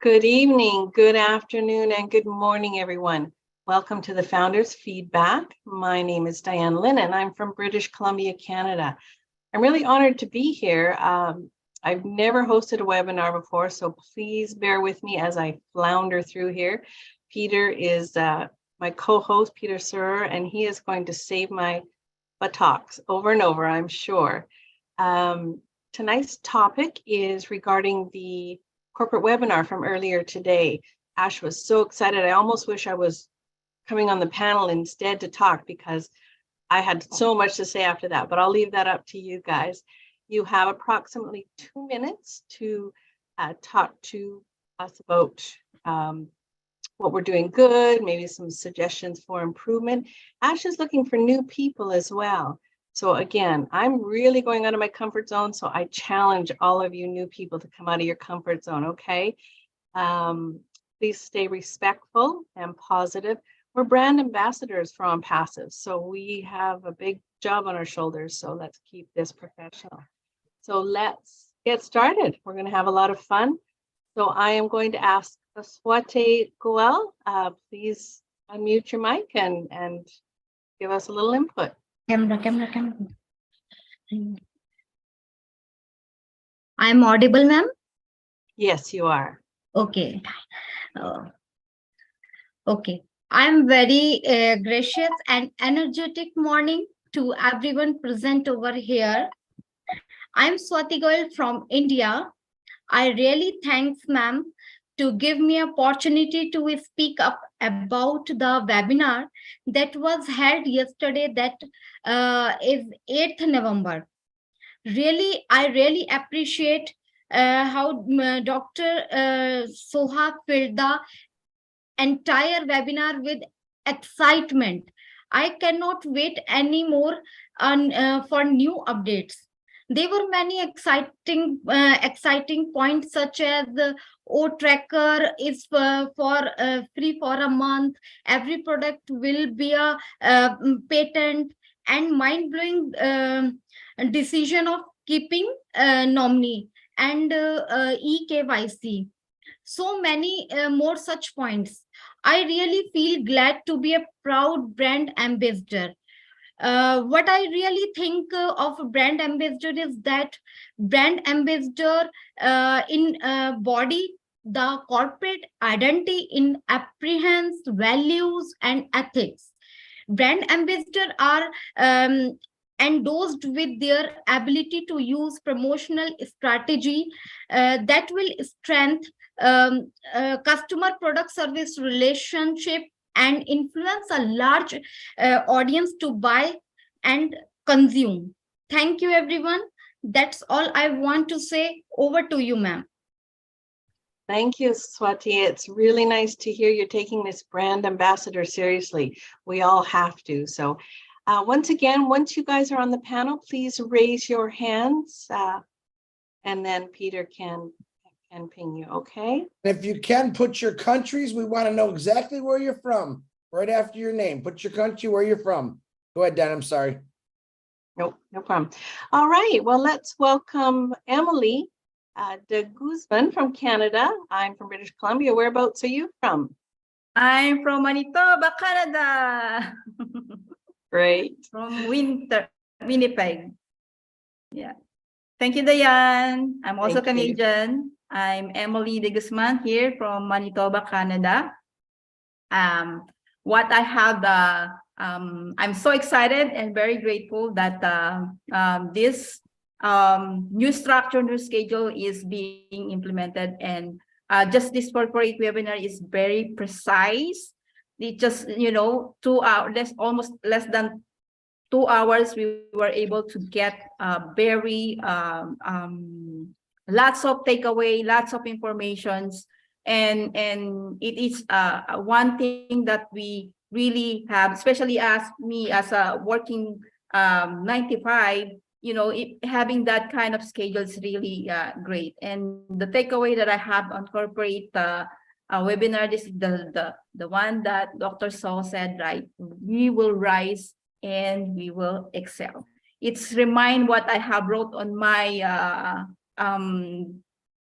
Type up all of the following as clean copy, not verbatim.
Good evening, good afternoon, and good morning, everyone. Welcome to the Founders Feedback. My name is Diane Lynn, and I'm from British Columbia, Canada. I'm really honored to be here. I've never hosted a webinar before, so please bear with me as I flounder through here. Peter is my co-host, Peter Sir, and he is going to save my buttocks over and over, I'm sure. Tonight's topic is regarding the corporate webinar from earlier today. Ash was so excited. I almost wish I was coming on the panel instead to talk because I had so much to say after that, but I'll leave that up to you guys. You have approximately 2 minutes to talk to us about what we're doing good, maybe some suggestions for improvement. Ash is looking for new people as well. So again, I'm really going out of my comfort zone, so I challenge all of you new people to come out of your comfort zone, okay? Please stay respectful and positive. We're brand ambassadors for ONPASSIVE, so we have a big job on our shoulders, so let's keep this professional. So let's get started. We're going to have a lot of fun. So I am going to ask Swati Goyal, please unmute your mic and give us a little input. Camera. I'm audible, ma'am? Yes, you are. Okay. Okay. I'm very gracious and energetic morning to everyone present over here. I'm Swati Goyal from India. I really thanks, ma'am, to give me an opportunity to speak up about the webinar that was held yesterday, that is 8th November. Really, I really appreciate how Dr. Soha filled the entire webinar with excitement. I cannot wait anymore for new updates. There were many exciting points, such as the O tracker is free for a month. Every product will be a patent, and mind-blowing decision of keeping nominee and eKYC. So many more such points. I really feel glad to be a proud brand ambassador. What I really think of a brand ambassador is that brand ambassador embody the corporate identity in apprehends values and ethics. Brand ambassador are endorsed with their ability to use promotional strategy that will strengthen customer product service relationship and influence a large audience to buy and consume. Thank you, everyone. That's all I want to say. Over to you, ma'am. Thank you, Swati. It's really nice to hear you're taking this brand ambassador seriously. We all have to. So once again, once you guys are on the panel, please raise your hands and then Peter can ping you, okay? If you can, put your countries. We want to know exactly where you're from. Right after your name, put your country, where you're from. Go ahead, Dan, I'm sorry. Nope, no problem. All right, well, let's welcome Emily de Guzman from Canada. I'm from British Columbia. Whereabouts are you from? I'm from Manitoba, Canada. Great. From Winnipeg. Yeah. Thank you, Diane. I'm also Canadian. I'm Emily de Guzman here from Manitoba, Canada. What I have, I'm so excited and very grateful that this new structure, new schedule is being implemented, and just this corporate webinar is very precise. It just, 2 hours, almost less than 2 hours, we were able to get very lots of takeaway, lots of informations, and it is one thing that we really have, especially as me as a working 95, having that kind of schedule is really great. And the takeaway that I have on corporate webinar, this is the one that Dr. So said, right? We will rise and we will excel. It's remind what I have wrote on my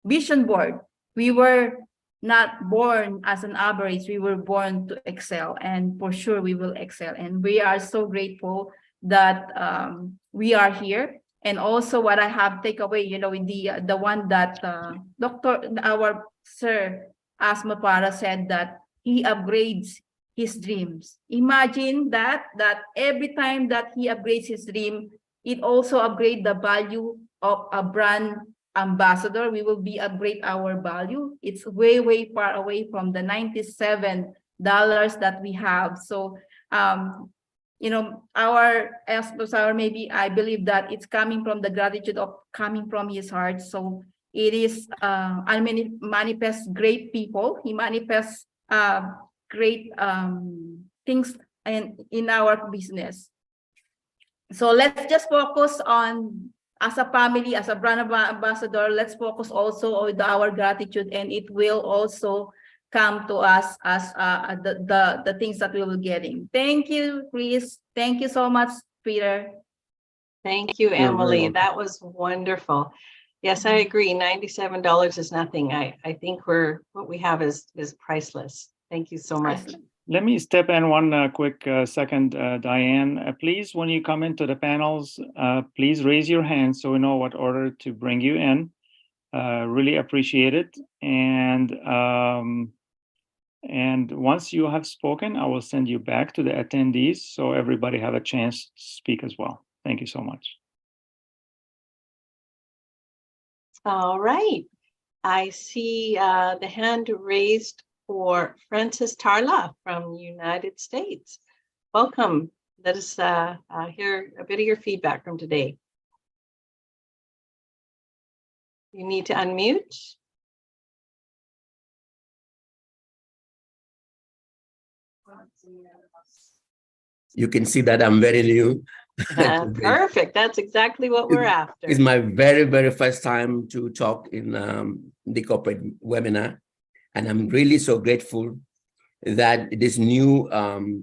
vision board. We were not born as an average. We were born to excel, and for sure we will excel. And we are so grateful that we are here. And also what I have take away, you know, in the one that our sir Asma Para said, that he upgrades his dreams. Imagine that every time that he upgrades his dream, it also upgrade the value of a brand ambassador. We will be upgrade our value. It's way far away from the $97 that we have. So you know, our maybe I believe that it's coming from the gratitude of coming from his heart. So it is I mean, it manifests great people. He manifests great things in our business. So let's just focus on, as a family, as a brand ambassador, let's focus also on our gratitude, and it will also come to us as the things that we will getting. Thank you, Chris. Thank you so much, Peter. Thank you, Emily. That was wonderful. Yes, I agree. $97 is nothing. I think what we have is priceless. Thank you so much. Let me step in one quick second, Diane. Please, when you come into the panels, please raise your hand so we know what order to bring you in. Really appreciate it. And once you have spoken, I will send you back to the attendees so everybody have a chance to speak as well. Thank you so much. All right. I see the hand raised for Francis Tarla from the United States. Welcome. Let us hear a bit of your feedback from today. You need to unmute. You can see that I'm very new. Perfect. That's exactly what we're after. It's my very first time to talk in the corporate webinar. And I'm really so grateful that this new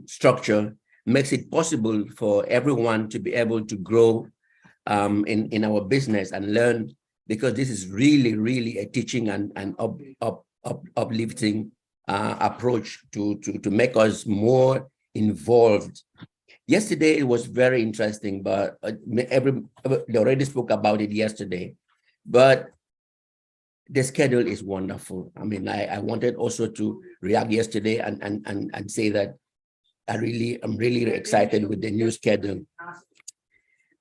structure makes it possible for everyone to be able to grow in our business and learn, because this is really a teaching and uplifting approach to make us more involved. Yesterday, it was very interesting, but they already spoke about it yesterday, but the schedule is wonderful. I mean, I wanted also to react yesterday and say that I'm really excited with the new schedule.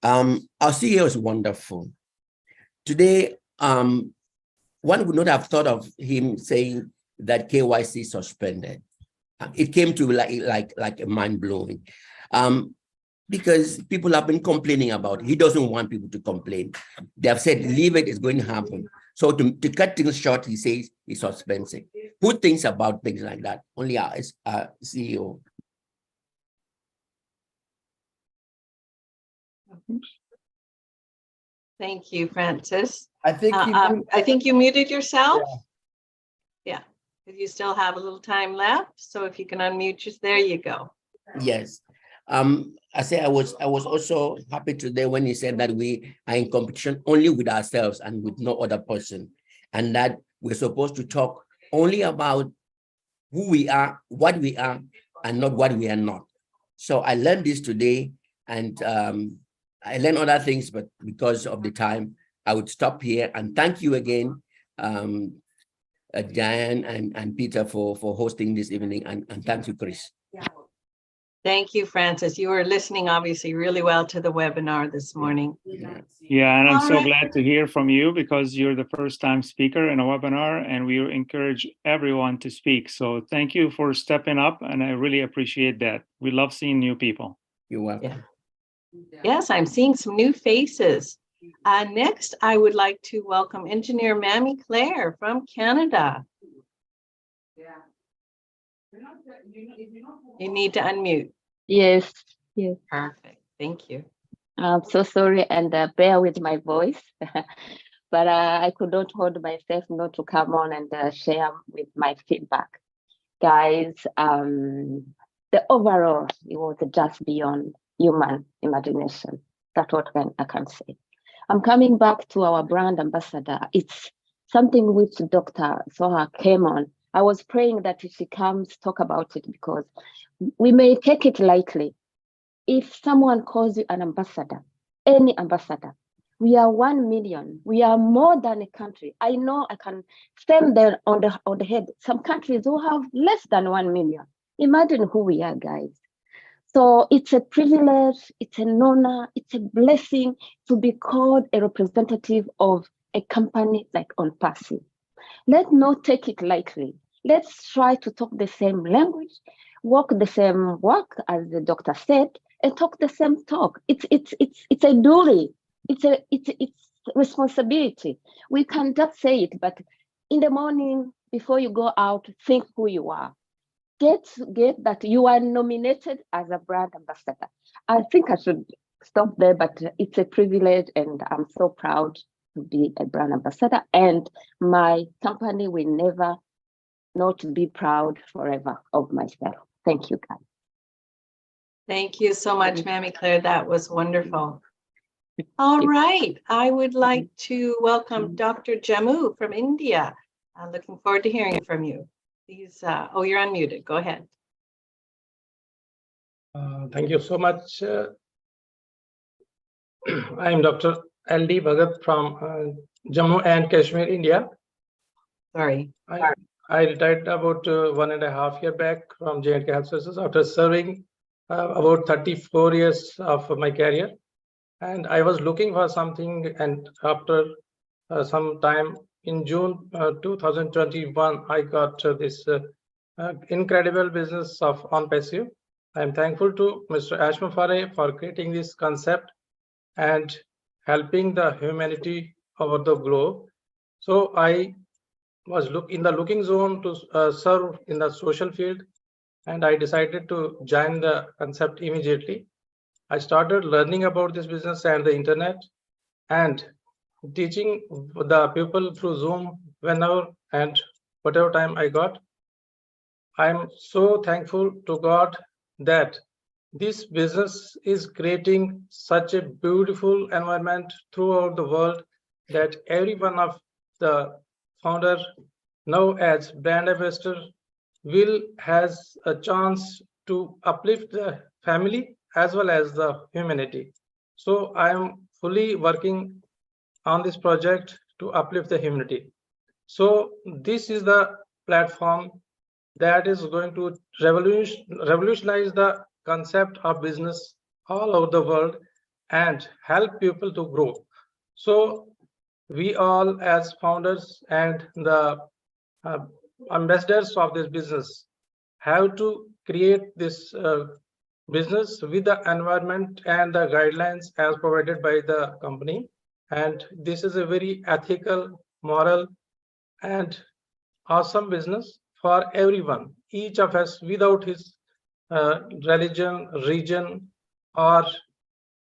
Our CEO is wonderful. Today, one would not have thought of him saying that KYC suspended. It came to like a mind blowing, because people have been complaining about it. He doesn't want people to complain. They have said, leave it, it's going to happen. So to cut things short, he says he's suspending. Who thinks about things like that? Only our CEO. Thank you, Francis. I think you muted yourself. Yeah, you still have a little time left. So if you can unmute, there you go. Yes. I say I was also happy today when he said that we are in competition only with ourselves and with no other person, and that we're supposed to talk only about who we are, what we are, and not what we are not. So I learned this today, and I learned other things, but because of the time, I would stop here. And thank you again, Diane and Peter for hosting this evening, and thank you, Chris. Thank you, Francis. You were listening obviously really well to the webinar this morning. Yeah, and I'm so glad to hear from you, because you're the first time speaker in a webinar, and we encourage everyone to speak. So thank you for stepping up, and I really appreciate that. We love seeing new people. You're welcome. Yeah. Yes, I'm seeing some new faces. Next, I would like to welcome engineer Mammy Claire from Canada. You need to unmute. Yes. Perfect. Thank you. I'm so sorry, and bear with my voice, but I could not hold myself not to come on and share with my feedback. Guys, the overall, it was just beyond human imagination. That's what I can say. I'm coming back to our brand ambassador. It's something which Dr. Soha came on I was praying that she comes talk about it because we may take it lightly. If someone calls you an ambassador, any ambassador, we are 1 million. We are more than a country. I know I can stand there on the head. Some countries who have less than 1 million. Imagine who we are, guys. So it's a privilege, it's an honor, it's a blessing to be called a representative of a company like ONPASSIVE. Let's not take it lightly. Let's try to talk the same language, walk the same walk, as the doctor said, and talk the same talk. It's a duty. It's responsibility. We can just say it, but in the morning before you go out, think who you are. Get that you are nominated as a brand ambassador. I think I should stop there, but it's a privilege, and I'm so proud to be a brand ambassador. And my company will never not be proud forever of myself. Thank you, guys. Thank you so much, Mammy Claire. That was wonderful. All right, I would like to welcome Dr. Jammu from India. I'm looking forward to hearing from you. Please, you're unmuted. Go ahead. Thank you so much. I am Dr. L.D. Bhagat from Jammu and Kashmir, India. Sorry. I retired about 1.5 years back from J&K Health Services after serving about 34 years of my career. And I was looking for something, and after some time in June 2021, I got this incredible business of ONPASSIVE. I'm thankful to Mr. Mushara for creating this concept and helping the humanity over the globe. So I was in the looking zone to serve in the social field, and I decided to join the concept immediately. I started learning about this business and the internet and teaching the people through Zoom whenever and whatever time I got. I'm so thankful to God that this business is creating such a beautiful environment throughout the world that every one of the founder now as brand ambassador has a chance to uplift the family as well as the humanity. So I am fully working on this project to uplift the humanity. So this is the platform that is going to revolutionize the concept of business all over the world and help people to grow. So we all as founders and the ambassadors of this business have to create this business with the environment and the guidelines as provided by the company. And this is a very ethical, moral, and awesome business for everyone. Each of us, without his religion, region, or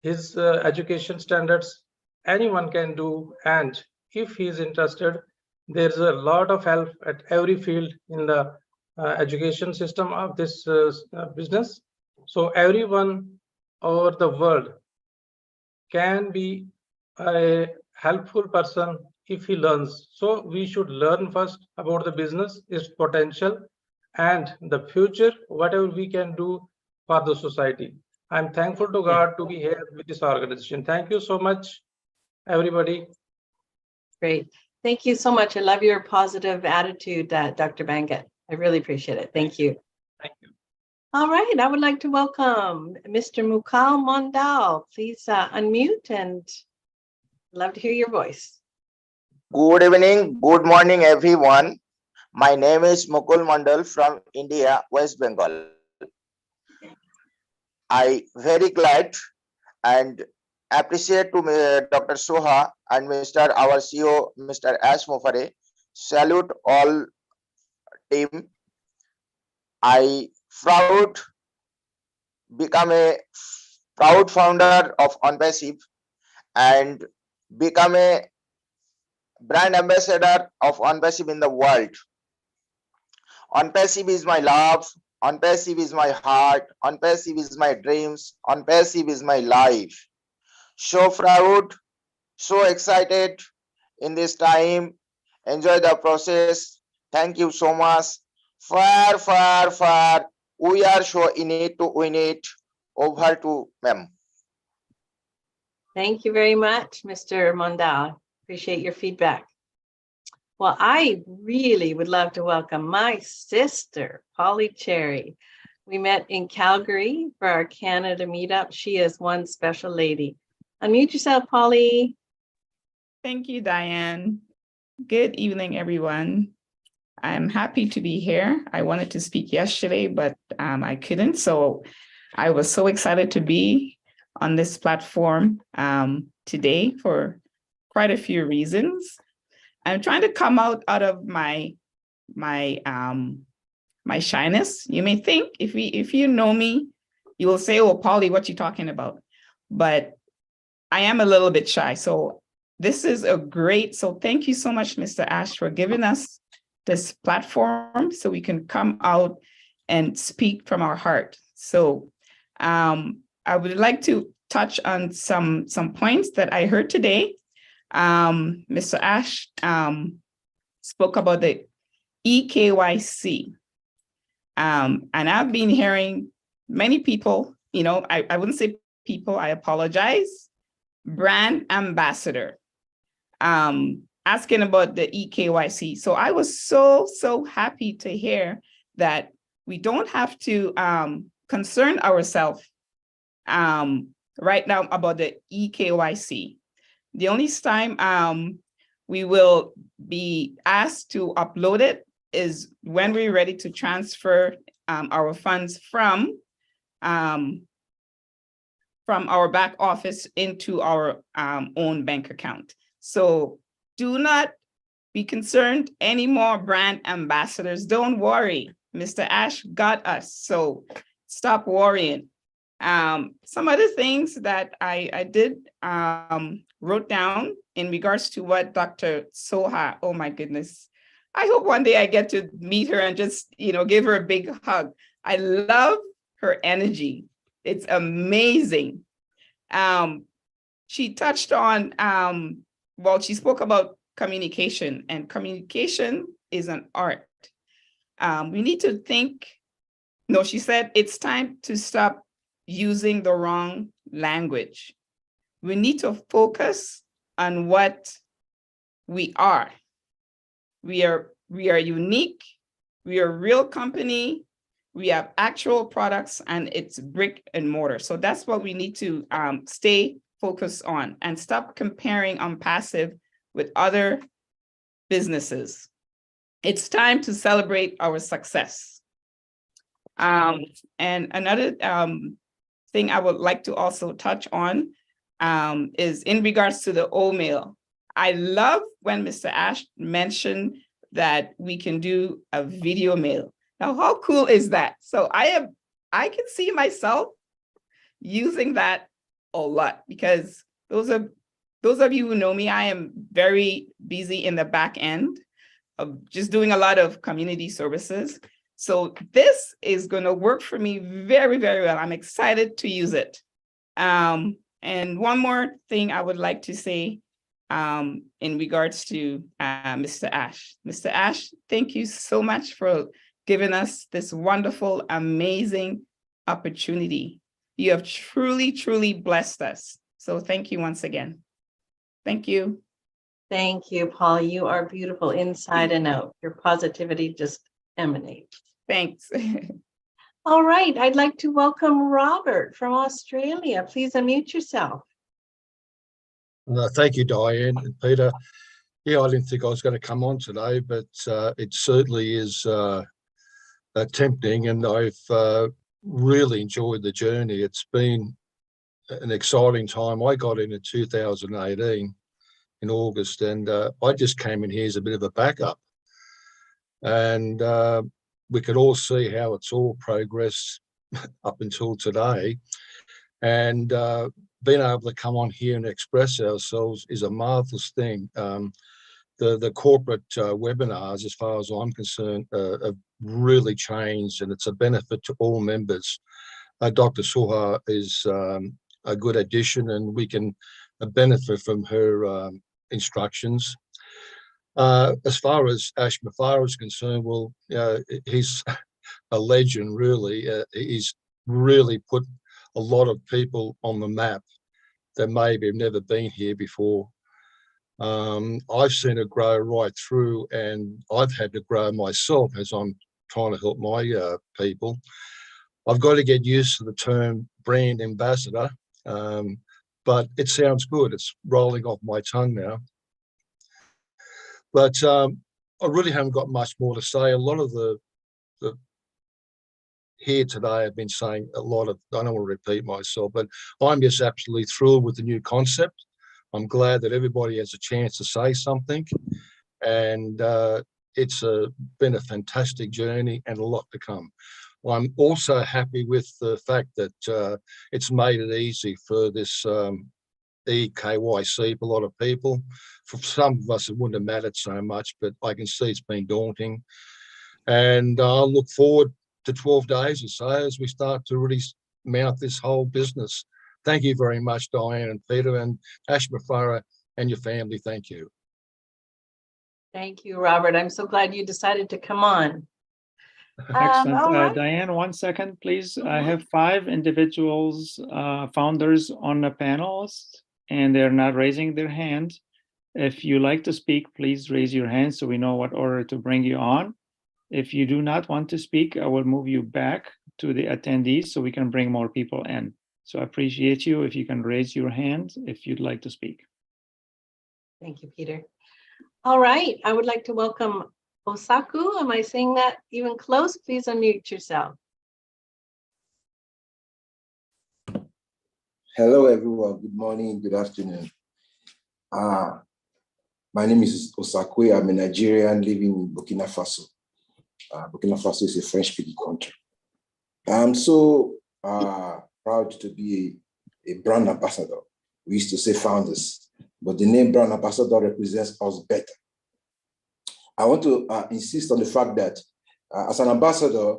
his education standards, anyone can do. And if he is interested, there's a lot of help at every field in the education system of this business. So everyone over the world can be a helpful person if he learns. So we should learn first about the business, its potential, and the future, whatever we can do for the society. I'm thankful to God to be here with this organization. Thank you so much, everybody. Great. Thank you so much. I love your positive attitude, Dr. Banga. I really appreciate it. Thank you. Thank you. All right. I would like to welcome Mr. Mukul Mondal. Please unmute, and love to hear your voice. Good evening, good morning, everyone. My name is Mukul Mondal from India, West Bengal. I very glad and appreciate to Dr. Soha and Mr. our CEO, Mr. Mushara. Salute all team. I become a proud founder of ONPASSIVE and become a brand ambassador of ONPASSIVE in the world. ONPASSIVE is my love. ONPASSIVE is my heart. ONPASSIVE is my dreams. ONPASSIVE is my life. So proud, so excited in this time. Enjoy the process. Thank you so much. far. We are so in it to win it. Over to ma'am. Thank you very much, Mr. Mondal. Appreciate your feedback. Well, I really would love to welcome my sister, Polly Cherry. We met in Calgary for our Canada meetup. She is one special lady. Unmute yourself, Polly. Thank you, Diane. Good evening, everyone. I'm happy to be here. I wanted to speak yesterday, but I couldn't. So I was so excited to be on this platform today for quite a few reasons. I'm trying to come out of my shyness. You may think if you know me, you will say, "Oh, Polly, what you talking about?" But I am a little bit shy. So this is so thank you so much, Mr. Ash, for giving us this platform so we can come out and speak from our heart. So I would like to touch on some points that I heard today. Mr. Ash spoke about the EKYC. And I've been hearing many people, I wouldn't say people, I apologize, brand ambassador, asking about the EKYC. So I was so happy to hear that we don't have to concern ourselves right now about the EKYC. The only time we will be asked to upload it is when we're ready to transfer our funds from our back office into our own bank account. So do not be concerned anymore, brand ambassadors. Don't worry, Mr. Ash got us. So stop worrying. Some other things that I did wrote down in regards to what Dr. Soha, oh my goodness. I hope one day I get to meet her and just, give her a big hug. I love her energy. It's amazing. She touched on, she spoke about communication, and communication is an art. We need to think, she said it's time to stop using the wrong language. We need to focus on what we are. We are unique. We are a real company. We have actual products, and it's brick and mortar. So that's what we need to stay focused on and stop comparing ONPASSIVE with other businesses. It's time to celebrate our success. And another thing I would like to also touch on is in regards to the O-mail. I love when Mr. Ash mentioned that we can do a video mail. Now, how cool is that? So I can see myself using that a lot, because those of you who know me, I am very busy in the back end of just doing a lot of community services. So this is going to work for me very, very well. I'm excited to use it. And one more thing I would like to say in regards to Mr. Ash. Mr. Ash, thank you so much for giving us this wonderful, amazing opportunity. You have truly, truly blessed us. So thank you once again. Thank you. Thank you, Paul. You are beautiful inside and out. Your positivity just emanates. Thanks. All right, I'd like to welcome Robert from Australia. Please unmute yourself. Thank you, Diane and Peter. Yeah, I didn't think I was going to come on today, but it certainly is tempting, and I've really enjoyed the journey. It's been an exciting time. I got in 2018 in August, and I just came in here as a bit of a backup. And we could all see how it's all progressed up until today. And being able to come on here and express ourselves is a marvelous thing. The corporate webinars, as far as I'm concerned, have really changed, and it's a benefit to all members. Dr. Soha is a good addition, and we can benefit from her instructions. As far as Ash Mafara is concerned, well, he's a legend, really. He's really put a lot of people on the map that maybe have never been here before. I've seen it grow right through, and I've had to grow myself as I'm trying to help my people. I've got to get used to the term brand ambassador, but it sounds good. It's rolling off my tongue now. But I really haven't got much more to say. A lot of the here today have been saying a lot of, I don't want to repeat myself, but I'm just absolutely thrilled with the new concept. I'm glad that everybody has a chance to say something, and it's been a fantastic journey and a lot to come. I'm also happy with the fact that it's made it easy for this EKYC for a lot of people. For some of us, it wouldn't have mattered so much, but I can see it's been daunting. And I'll look forward to 12 days or so as we start to really mount this whole business. Thank you very much, Diane and Peter and Ash Mafara and your family. Thank you. Thank you, Robert. I'm so glad you decided to come on. Excellent. All right. Diane, 1 second, please. I have 5 individuals, founders on the panels, and they're not raising their hand. If you like to speak, please raise your hand so we know what order to bring you on. If you do not want to speak, I will move you back to the attendees so we can bring more people in. So I appreciate you if you can raise your hand if you'd like to speak. Thank you, Peter. All right, I would like to welcome Osakui. Am I saying that even close? Please unmute yourself. Hello, everyone. Good morning, good afternoon. My name is Osakui. I'm a Nigerian living in Burkina Faso. Burkina Faso is a French-speaking country. I'm so proud to be a brand ambassador. We used to say founders, but the name brand ambassador represents us better. I want to insist on the fact that as an ambassador,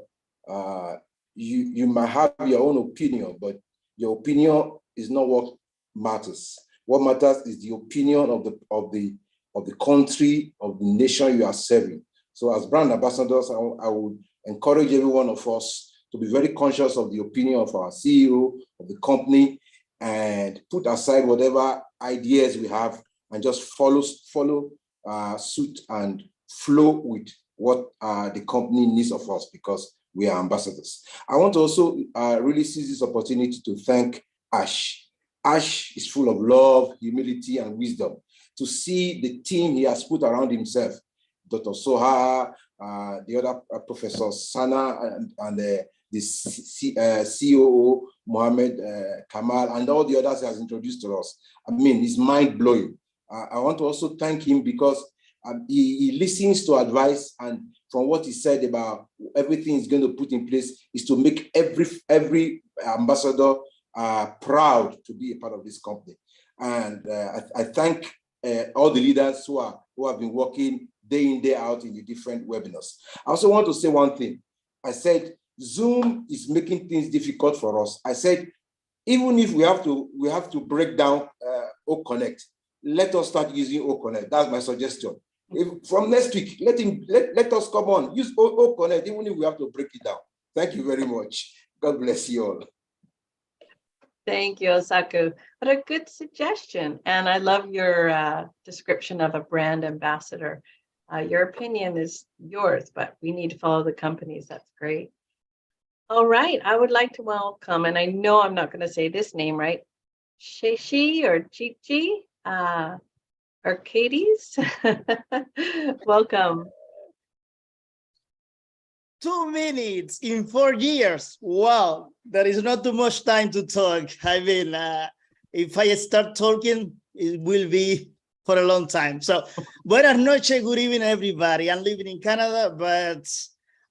you might have your own opinion, but your opinion is not what matters. What matters is the opinion of the country, of the nation you are serving. So as brand ambassadors, I would encourage every one of us to be very conscious of the opinion of our CEO, of the company, and put aside whatever ideas we have and just follow suit and flow with what the company needs of us, because we are ambassadors. I want to also really seize this opportunity to thank Ash. Ash is full of love, humility, and wisdom. To see the team he has put around himself, Dr. Soha, the other Professor Sana, and the COO, Mohammed Kamal, and all the others he has introduced to us. I mean, it's mind-blowing. I want to also thank him because he listens to advice, and from what he said about everything he's going to put in place is to make every ambassador proud to be a part of this company. And I thank all the leaders who have been working day in, day out in the different webinars. I also want to say one thing. I said, Zoom is making things difficult for us. I said, even if we have to break down OConnect, let us start using OConnect. That's my suggestion. From next week, let us come on, use OConnect, even if we have to break it down. Thank you very much. God bless you all. Thank you, Osakui. What a good suggestion. And I love your description of a brand ambassador. Your opinion is yours, but we need to follow the companies. That's great. All right, I would like to welcome, and I know I'm not going to say this name right, Shishi or Chichi, or Katie's. Welcome. 2 minutes in 4 years. Wow, there is not too much time to talk. I mean, if I start talking, it will be for a long time. So, buenas noches, good evening, everybody. I'm living in Canada, but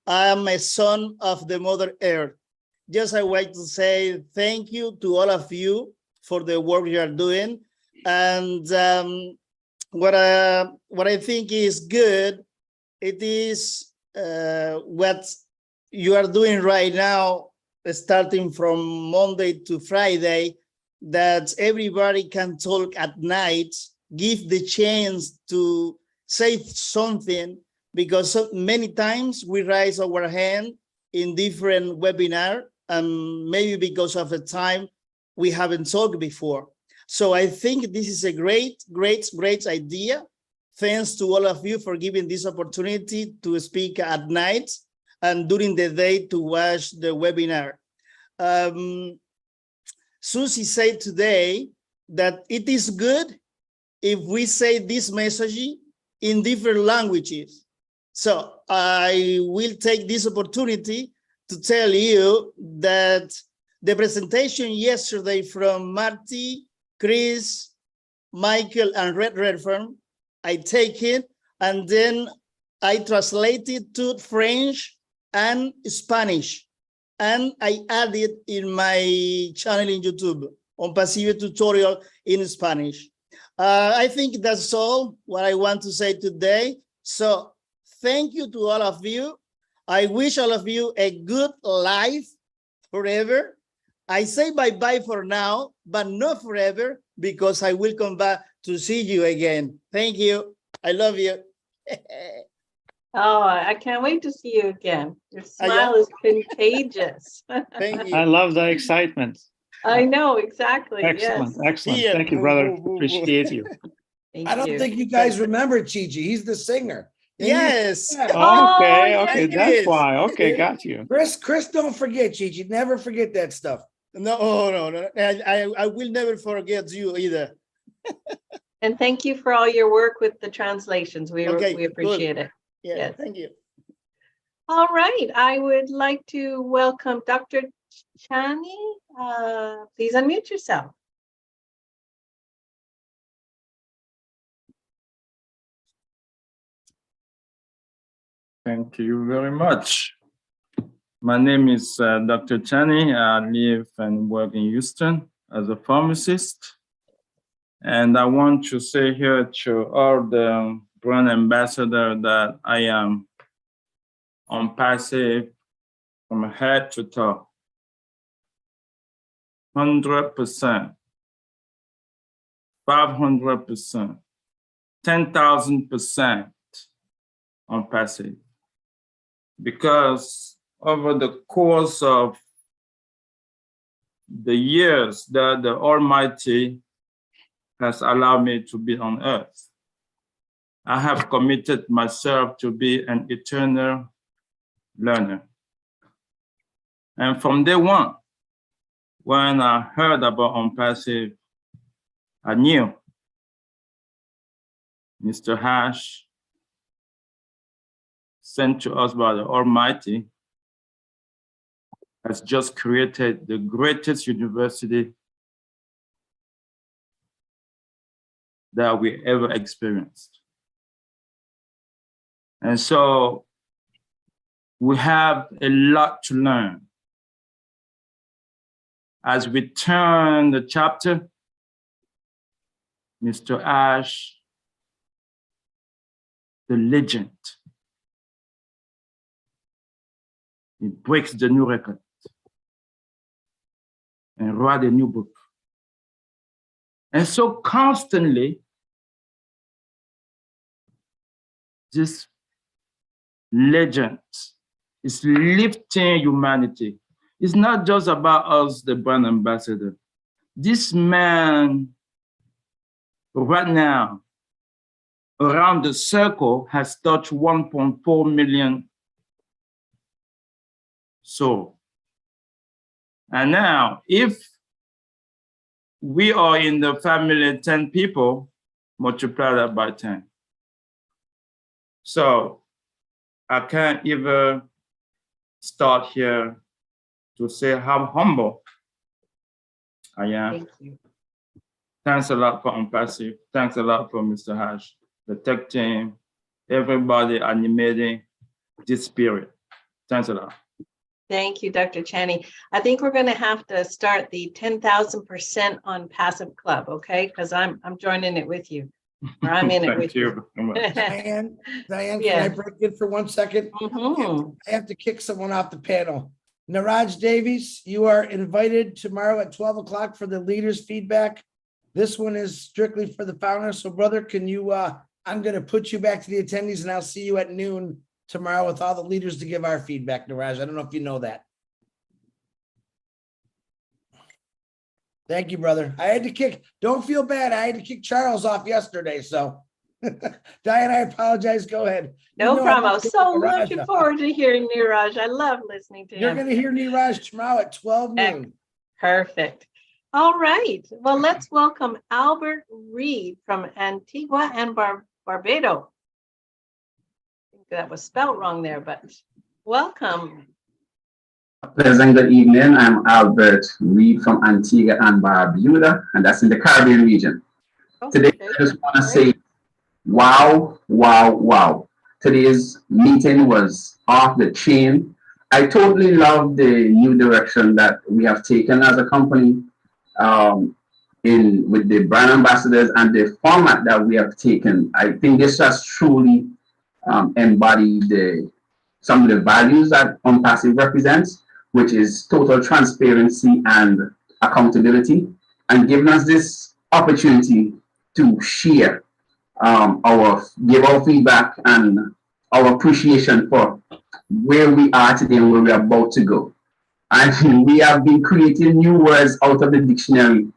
I'm a son of the Mother Earth. Just I want to say thank you to all of you for the work you are doing. And what I think is good, it is what you are doing right now, starting from Monday to Friday, that everybody can talk at night, give the chance to say something, because many times we raise our hand in different webinar, and maybe because of the time we haven't talked before. So I think this is a great idea. Thanks to all of you for giving this opportunity to speak at night and during the day to watch the webinar. Susie said today that it is good if we say this message in different languages. So I will take this opportunity to tell you that the presentation yesterday from Marty, Chris, Michael, and Redfern, I take it and then I translate it to French and Spanish. And I add it in my channel in YouTube, ONPASSIVE tutorial in Spanish. I think that's all what I want to say today. So thank you to all of you. I wish all of you a good life forever. I say bye-bye for now, but not forever, because I will come back to see you again. Thank you. I love you. Oh, I can't wait to see you again. Your smile is contagious. Thank you. I love the excitement. I know, exactly. Excellent, Yes. excellent. Yeah. Thank you, brother. Appreciate you. I don't think you guys remember Chi-Chi. He's the singer. And Yes. Yeah. Okay, Oh, okay, yes. that's why. Okay, got you. Chris, don't forget Chi-Chi. Never forget that stuff. No. I will never forget you either. And thank you for all your work with the translations. We Okay, appreciate it. Yeah, Yes. thank you. All right, I would like to welcome Dr. Chani. Please unmute yourself. Thank you very much. My name is Dr. Chani. I live and work in Houston as a pharmacist. And I want to say here to all the brand ambassador that I am ONPASSIVE from head to toe. 100%, 500%, 10,000% ONPASSIVE. Because over the course of the years that the Almighty has allowed me to be on earth, I have committed myself to be an eternal learner. And from day one, when I heard about ONPASSIVE, I knew Mr. Hash, sent to us by the Almighty, has just created the greatest university that we ever experienced. And so we have a lot to learn. As we turn the chapter, Mr. Ash, the legend, he breaks the new record and write a new book. And so constantly, this legend is lifting humanity. It's not just about us, the brand ambassador. This man, right now, around the circle, has touched 1.4 million souls. And now, if we are in the family 10 people, multiply that by 10. So I can't even start here to say how humble I am. Thank you. Thanks a lot for ONPASSIVE. Thanks a lot for Mr. Hash, the tech team, everybody animating this spirit. Thanks a lot. Thank you, Dr. Chani. I think we're going to have to start the 10,000% ONPASSIVE Club, okay? Because I'm joining it with you. Or I'm in it with you. Diane, Yeah. can I break in for 1 second? Mhm. I have to kick someone off the panel. Ningaraj Davies, you are invited tomorrow at 12 o'clock for the leaders feedback. This one is strictly for the founders. So brother, can you I'm going to put you back to the attendees, and I'll see you at noon tomorrow with all the leaders to give our feedback, Niraj. I don't know if you know that. Thank you, brother. I had to kick, don't feel bad. I had to kick Charles off yesterday. So Diane, I apologize. Go ahead. No problem. I I'd was so Niraj looking off. forward to hearing Niraj. I love listening to You're him. going to hear Niraj tomorrow at 12 noon. Perfect. All right. Well, let's welcome Albert Reed from Antigua and Barbados. I think that was spelled wrong there, but welcome. Pleasant good evening. I'm Albert Reed from Antigua and Barbuda, and that's in the Caribbean region. Today, I just want to say, wow, wow, wow. Today's meeting was off the chain. I totally love the new direction that we have taken as a company with the brand ambassadors and the format that we have taken. I think this has truly embodied some of the values that ONPASSIVE represents, which is total transparency and accountability, and giving us this opportunity to share give our feedback and our appreciation for where we are today and where we are about to go. And we have been creating new words out of the dictionary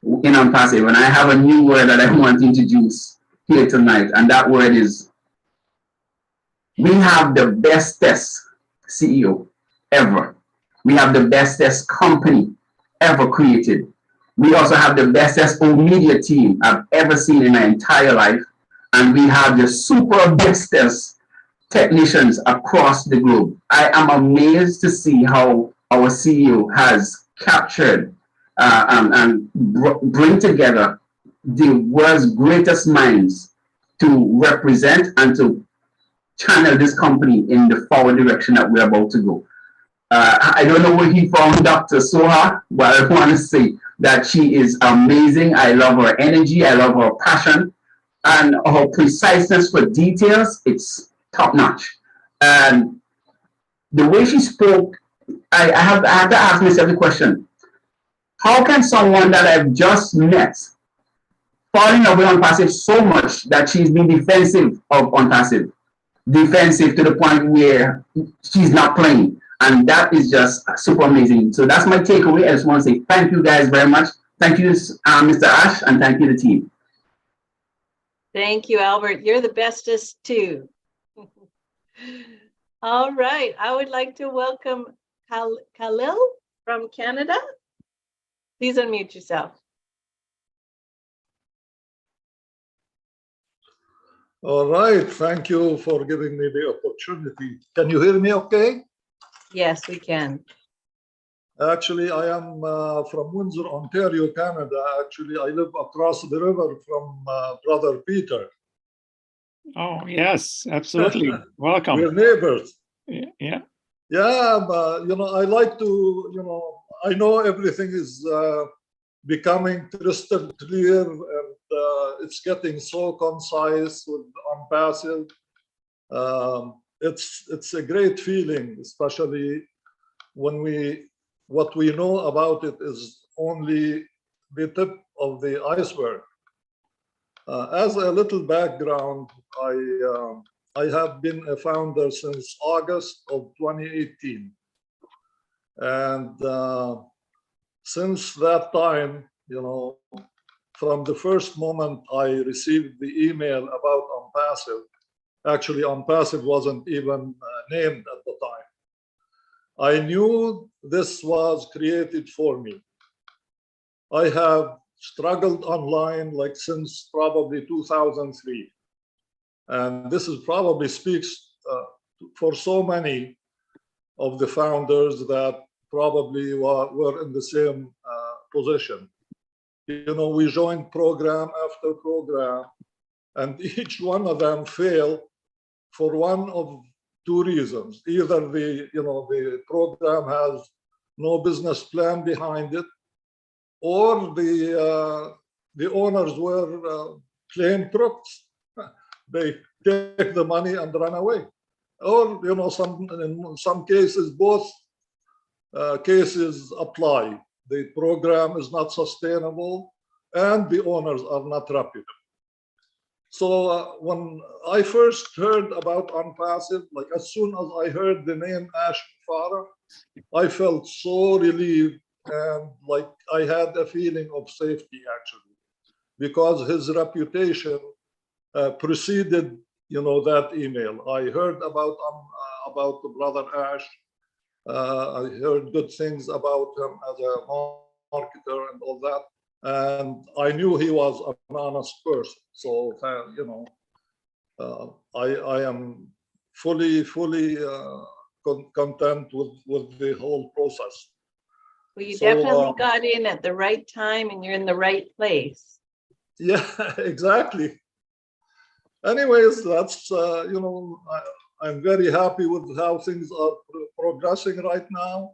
in ONPASSIVE, and I have a new word that I want to introduce here tonight, and that word is, we have the bestest CEO ever. We have the bestest company ever created. We also have the bestest media team I've ever seen in my entire life. And we have the super bestest technicians across the globe. I am amazed to see how our CEO has captured and bring together the world's greatest minds to represent and to channel this company in the forward direction that we're about to go. I don't know where he found Dr. Soha, but I want to say that she is amazing. I love her energy. I love her passion. And her preciseness for details, it's top notch. And the way she spoke, I have to ask myself the question, how can someone that I've just met fall in love with ONPASSIVE so much that she's been defensive of ONPASSIVE? Defensive to the point where she's not playing. And that is just super amazing. So that's my takeaway. I just want to say thank you guys very much. Thank you, Mr. Ash, and thank you, the team. Thank you, Albert. You're the bestest too. All right. I would like to welcome Khalil from Canada. Please unmute yourself. All right. Thank you for giving me the opportunity. Can you hear me okay? Yes, we can. Actually, I am from Windsor, Ontario, Canada. Actually, I live across the river from Brother Peter. Oh, yes, absolutely. Welcome. We're neighbors. Yeah. Yeah, but, I like to, I know everything is becoming crystal clear, and it's getting so concise with ONPASSIVE. It's a great feeling, especially when what we know about it is only the tip of the iceberg. As a little background, I have been a founder since August of 2018. And since that time, from the first moment I received the email about ONPASSIVE, actually ONPASSIVE wasn't even named at the time, I knew this was created for me. I have struggled online like since probably 2003. And this is probably speaks for so many of the founders that probably were in the same position. We joined program after program, and each one of them failed for one of two reasons. Either the program has no business plan behind it, or the owners were plain crooks. They take the money and run away. Or in some cases, both cases apply. The program is not sustainable and the owners are not reputable. So when I first heard about ONPASSIVE, like as soon as I heard the name Ash Farah, I felt so relieved and like I had a feeling of safety actually, because his reputation preceded, you know, that email. I heard about the brother Ash. I heard good things about him as a marketer and all that. And I knew he was an honest person. So, you know, I am fully content with the whole process. Well, you So, definitely got in at the right time and you're in the right place. Yeah, exactly. Anyways, that's, you know, I'm very happy with how things are progressing right now.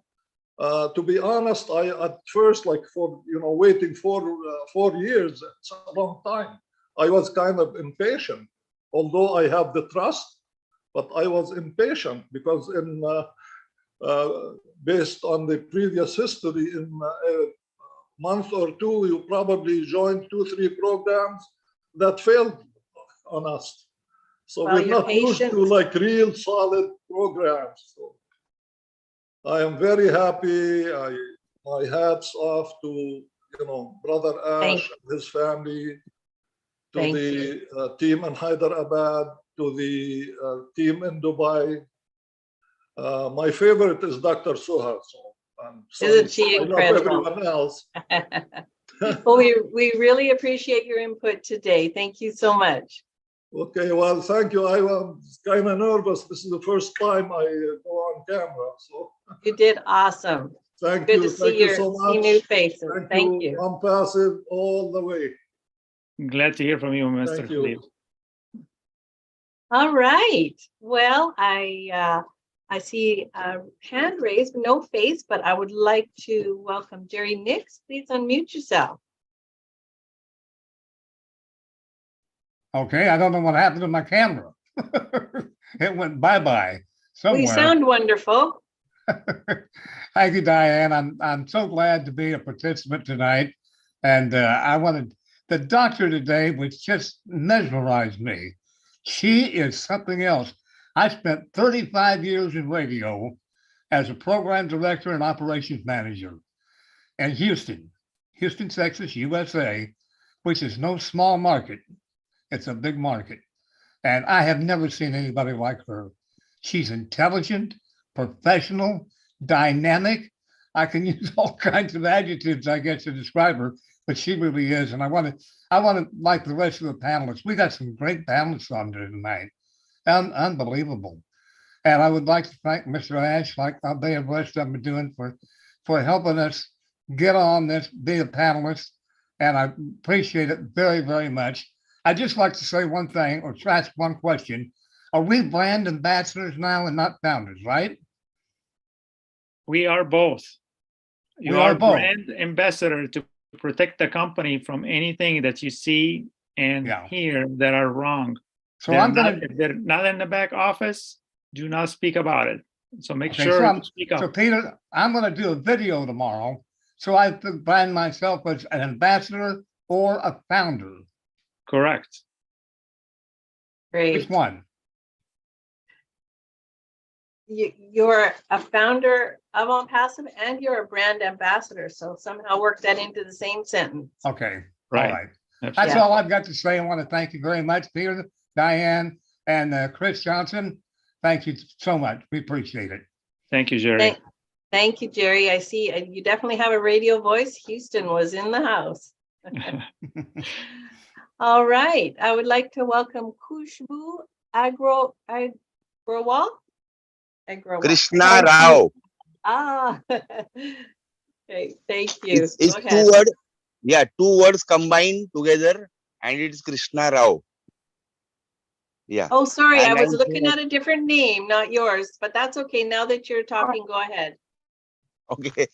To be honest, I at first, like for, you know, waiting for 4 years, it's a long time. I was kind of impatient, although I have the trust, but I was impatient because in based on the previous history, in a month or two, you probably joined 2-3 programs that failed on us. So well, we're not used to like real solid programs. So I am very happy. My hats off to, you know, Brother Ash and his family, to the team in Hyderabad, to the team in Dubai. My favorite is Dr. Suha. So isn't she incredible? I love everyone else. Well, we really appreciate your input today. Thank you so much. Okay, well, thank you. I was kind of nervous. This is the first time I go on camera, so. You did awesome. Thank Good you. to see so much. see new faces. Thank you. ONPASSIVE all the way. Glad to hear from you, Mr. Thank you. Khalil. All right. Well, I see a hand raised, but no face, but I would like to welcome Jerry Nix. Please unmute yourself. Okay, I don't know what happened to my camera. It went bye-bye somewhere. We sound wonderful. Thank you, Diane. I'm so glad to be a participant tonight. And I wanted, the doctor today, which just mesmerized me. She is something else. I spent 35 years in radio as a program director and operations manager in Houston, Texas, USA, which is no small market. It's a big market. And I have never seen anybody like her. She's intelligent, professional, dynamic. I can use all kinds of adjectives, I guess, to describe her, but she really is. And I want to, like the rest of the panelists, we got some great panelists on there tonight. Unbelievable. And I would like to thank Mr. Ash, like they have rest of them doing, for helping us get on this, be a panelist. And I appreciate it very, very much. I'd just like to say one thing or ask one question. Are we brand ambassadors now and not founders, right? We are both. You are both. Brand ambassador to protect the company from anything that you see and hear that are wrong. So if they're not in the back office, do not speak about it. So make sure to speak up. So Peter, I'm going to do a video tomorrow. So I brand myself as an ambassador or a founder. Correct. Great. Which one? You're a founder of ONPASSIVE and you're a brand ambassador. So somehow work that into the same sentence. Okay. Right. All right. That's all I've got to say. I want to thank you very much, Peter, Diane, and Chris Johnson. Thank you so much. We appreciate it. Thank you, Jerry. Thank you, Jerry. I see you definitely have a radio voice. Houston was in the house. All right. I would like to welcome Khushbu Agrawal. Krishna Rao. Okay, thank you. It's 2 words. Yeah, 2 words combined together, and it's Krishna Rao. Yeah. Oh, sorry, and I was looking at a different name, not yours, but that's okay. Now that you're talking, go ahead. Okay.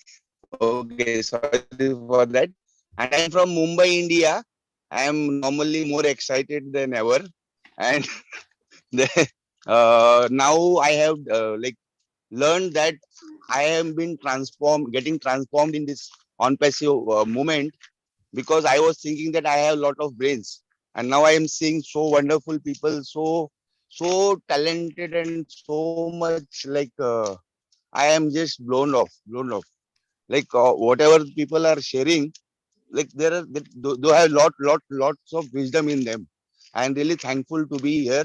Okay, sorry for that. And I'm from Mumbai, India. I am normally more excited than ever. And now I have learned that I have been getting transformed in this ONPASSIVE movement, because I was thinking that I have a lot of brains And now I am seeing so wonderful people, so talented and so much like I am just blown off. Like whatever people are sharing, like they have lots of wisdom in them. I am really thankful to be here,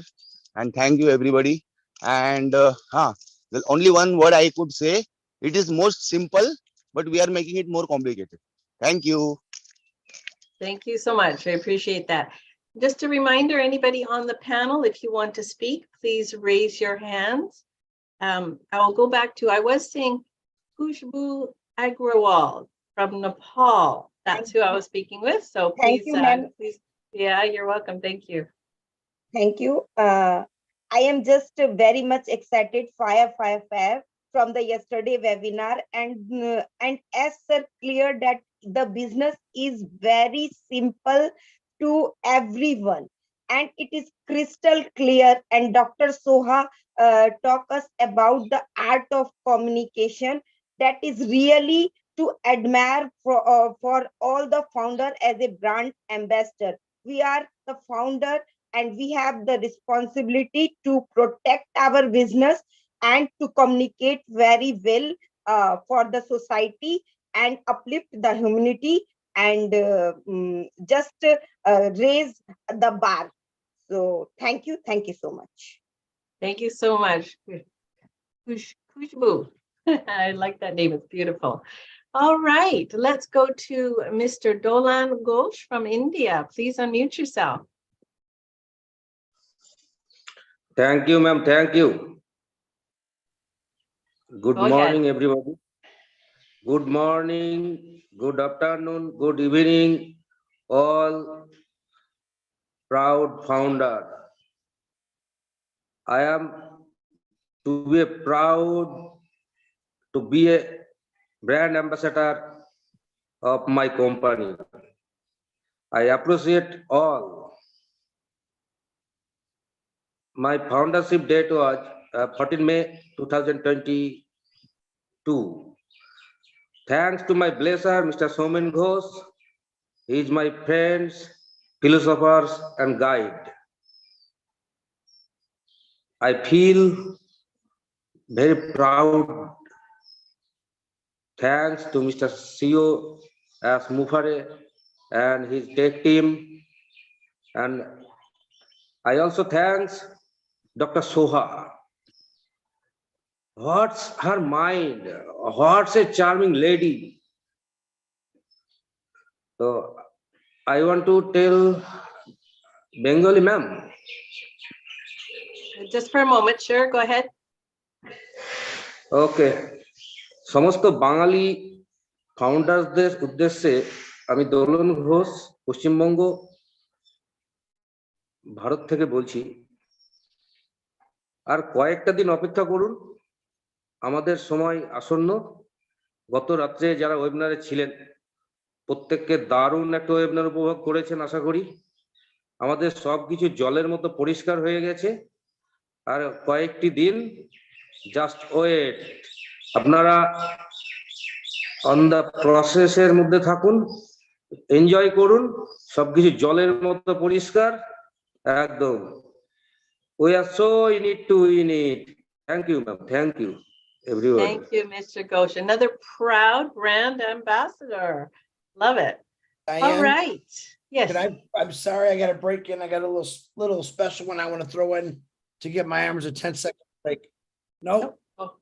and thank you everybody. And the only one word I could say, it is most simple, but we are making it more complicated. Thank you. Thank you so much. I appreciate that. Just a reminder, anybody on the panel, if you want to speak, please raise your hands. I'll go back to, I was saying Khushbu Agrawal from Nepal. That's who I was speaking with. So please, Thank you, ma'am. please, yeah, you're welcome. Thank you. Thank you. I am just very much excited, fire from the yesterday webinar, and as sir clear that the business is very simple to everyone, and it is crystal clear. And Dr. Soha talk us about the art of communication that is really to admire for all the founder as a brand ambassador. We are the founder and we have the responsibility to protect our business and to communicate very well for the society and uplift the humanity and just raise the bar. So thank you so much. Thank you so much. Khushbu. I like that name, it's beautiful. All right, let's go to Mr. Dolan Ghosh from India. Please unmute yourself. Thank you, ma'am. Thank you. Good morning, everybody. Good morning, good afternoon, good evening, all proud founder. I am to be proud to be a brand ambassador of my company. I appreciate all. My foundership date was 14 May 2022. Thanks to my blesser, Mr. Dolan Ghosh. He is my friend, philosopher, and guide. I feel very proud. Thanks to Mr. CEO as Mushara and his tech team. And I also thanks Dr. Soha. What's her mind? What's a charming lady? So I want to tell Bengali ma'am. Just for a moment, sure, go ahead. Okay. সমস্ত বাঙালি ফাউন্ডারদের উদ্দেশ্যে আমি দোলন ঘোষ পশ্চিমবঙ্গ ভারত থেকে বলছি আর কয়েকটা দিন অপেক্ষা করুন আমাদের সময় আসন্ন গত রাত্রে যারা ওয়েবিনারে ছিলেন প্রত্যেককে দারুণ একটা ওয়েবিনার উপভোগ করেছেন আশা করি আমাদের সবকিছু জলের মতো পরিষ্কার হয়ে গেছে আর কয়েকটি দিন জাস্ট ওয়েট আপনারা অন দা প্রসেসের মধ্যে থাকুন এনজয় করুন সবকিছু জলের মতো পরিষ্কার একদম we are so in it to win it. Thank you ma'am. Thank you everyone. Thank you, Mr. Ghosh. Another proud brand ambassador. Love it. Diane, all right. Yes. I'm sorry, I got to break in. I got a little special one I want to throw in to give my arms a 10-second break. No. Oh.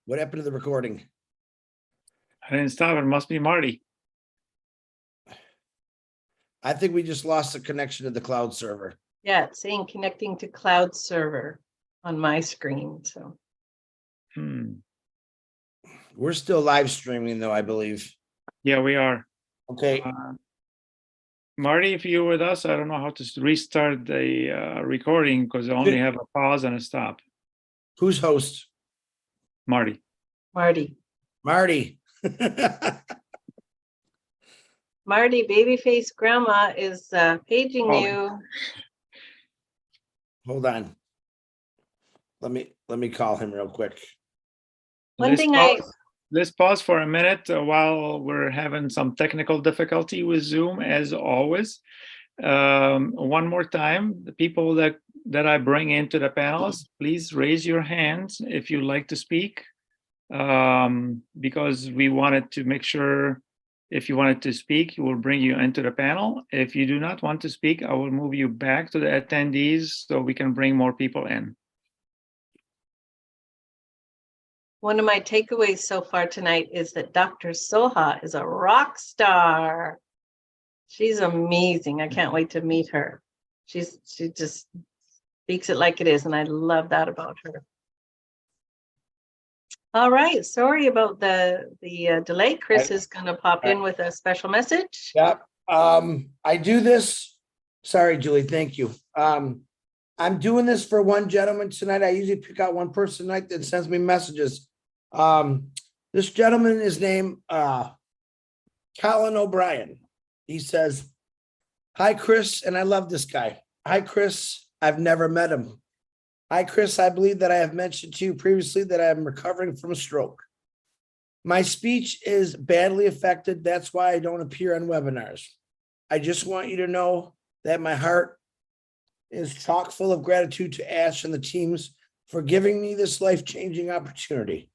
What happened to the recording? I didn't stop. It must be Marty. I think we just lost the connection to the cloud server. Yeah, it's saying connecting to cloud server on my screen. So we're still live streaming though, I believe. Yeah, we are. Okay. Marty, if you're with us, I don't know how to restart the recording because I only have a pause and a stop. Who's host? Marty. Marty. Marty, babyface grandma is paging you. Hold on. Let me call him real quick. Let's pause for a minute while we're having some technical difficulty with Zoom, as always. one more time, the people that I bring into the panels, please raise your hands if you'd like to speak, because we wanted to make sure if you wanted to speak, we will bring you into the panel. If you do not want to speak, I will move you back to the attendees so we can bring more people in. One of my takeaways so far tonight is that Dr. Soha is a rock star. She's amazing. I can't wait to meet her. She just speaks it like it is, and I love that about her. All right, sorry about the delay. Chris is going to pop in with a special message. Yep. I do this. Sorry, Julie. Thank you. I'm doing this for one gentleman tonight. I usually pick out one person tonight that sends me messages. This gentleman is named Colin O'Brien. He says, "Hi, Chris," and I love this guy. "Hi, Chris. I've never met him. Hi, Chris. I believe that I have mentioned to you previously that I am recovering from a stroke. My speech is badly affected. That's why I don't appear on webinars. I just want you to know that my heart is chock full of gratitude to Ash and the teams for giving me this life-changing opportunity.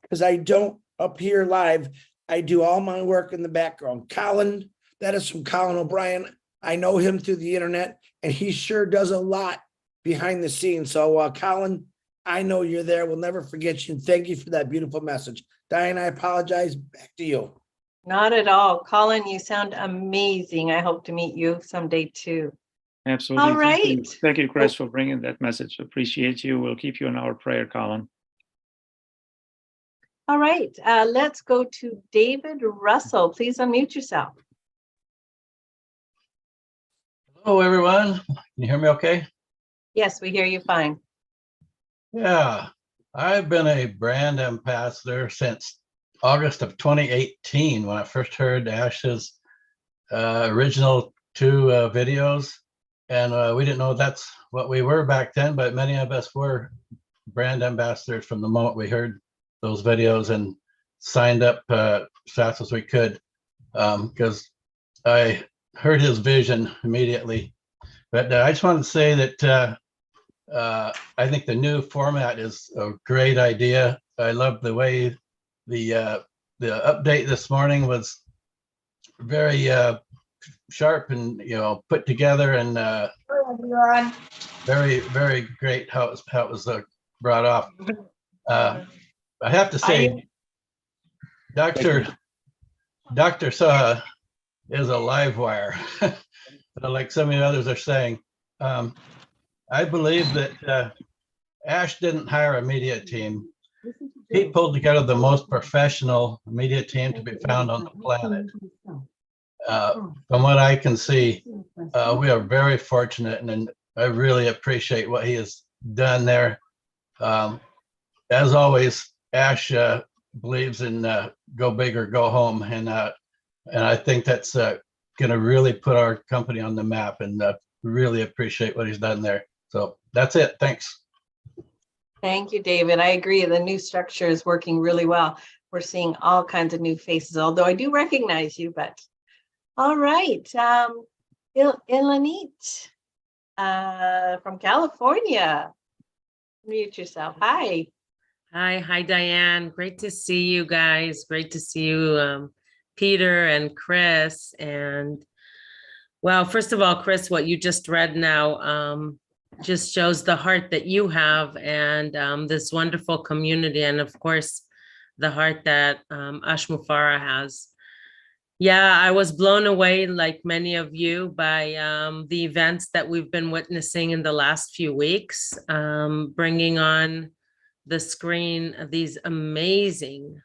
Because I don't appear live, I do all my work in the background." Colin, that is from Colin O'Brien. I know him through the internet, and he sure does a lot behind the scenes. So, Colin, I know you're there. We'll never forget you. And thank you for that beautiful message. Diane, I apologize. Back to you. Not at all. Colin, you sound amazing. I hope to meet you someday too. Absolutely. All right. Thank you, Chris, for bringing that message. Appreciate you. We'll keep you in our prayer, Colin. All right. Let's go to David Russell. Please unmute yourself. Hello, everyone. Can you hear me okay? Yes, we hear you fine. Yeah, I've been a brand ambassador since August of 2018 when I first heard Ash's original two videos. And we didn't know that's what we were back then, but many of us were brand ambassadors from the moment we heard those videos and signed up as fast as we could, because I heard his vision immediately. But I just wanted to say that I think the new format is a great idea. I love the way the update this morning was very sharp and put together, and very, very great how it was brought off. I have to say, Dr. Saha is a live wire, like some of the others are saying. I believe that Ash didn't hire a media team. He pulled together the most professional media team to be found on the planet. From what I can see, we are very fortunate, and I really appreciate what he has done there. As always, Ash believes in go big or go home, and I think that's going to really put our company on the map, and really appreciate what he's done there. So that's it. Thanks. Thank you, David. I agree. The new structure is working really well. We're seeing all kinds of new faces, although I do recognize you, but all right. Ilanit from California. Mute yourself. Hi. Hi, Diane. Great to see you guys. Great to see you, Peter and Chris. And well, first of all, Chris, what you just read now just shows the heart that you have, and this wonderful community, and of course, the heart that Ash Mufareh has. Yeah, I was blown away, like many of you, by the events that we've been witnessing in the last few weeks, bringing on the screen these amazing,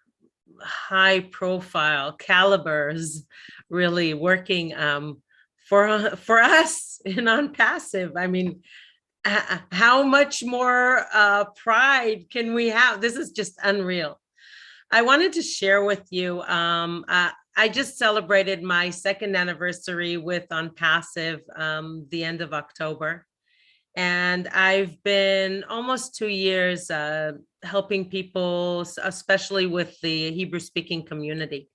high-profile calibers, really working for us in ONPASSIVE. I mean, how much more pride can we have? This is just unreal. I wanted to share with you, I just celebrated my 2nd anniversary with ONPASSIVE the end of October. And I've been almost 2 years helping people, especially with the Hebrew speaking community.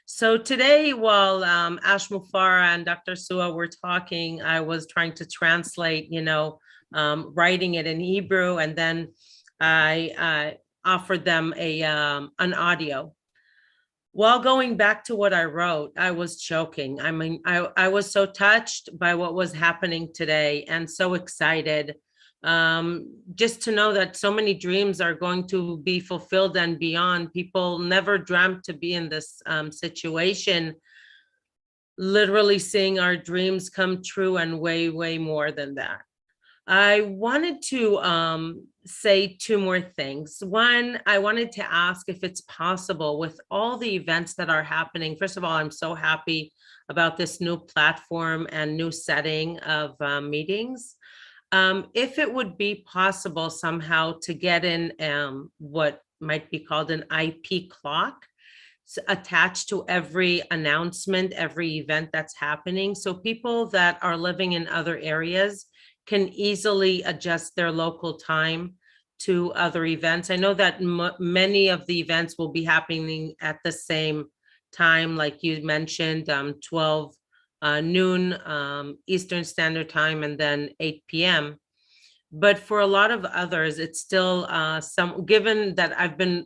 So today, while Ash Mufara and Dr. Sua were talking, I was trying to translate, writing it in Hebrew, and then I offered them an audio. While going back to what I wrote, I was choking. I mean, I was so touched by what was happening today and so excited just to know that so many dreams are going to be fulfilled and beyond. People never dreamt to be in this situation, literally seeing our dreams come true and way, way more than that. I wanted to say two more things. One, I wanted to ask if it's possible with all the events that are happening. First of all, I'm so happy about this new platform and new setting of meetings. If it would be possible somehow to get in what might be called an IP clock attached to every announcement, every event that's happening. So people that are living in other areas can easily adjust their local time to other events. I know that many of the events will be happening at the same time, like you mentioned, 12 noon Eastern Standard Time and then 8 p.m. But for a lot of others, it's still given that I've been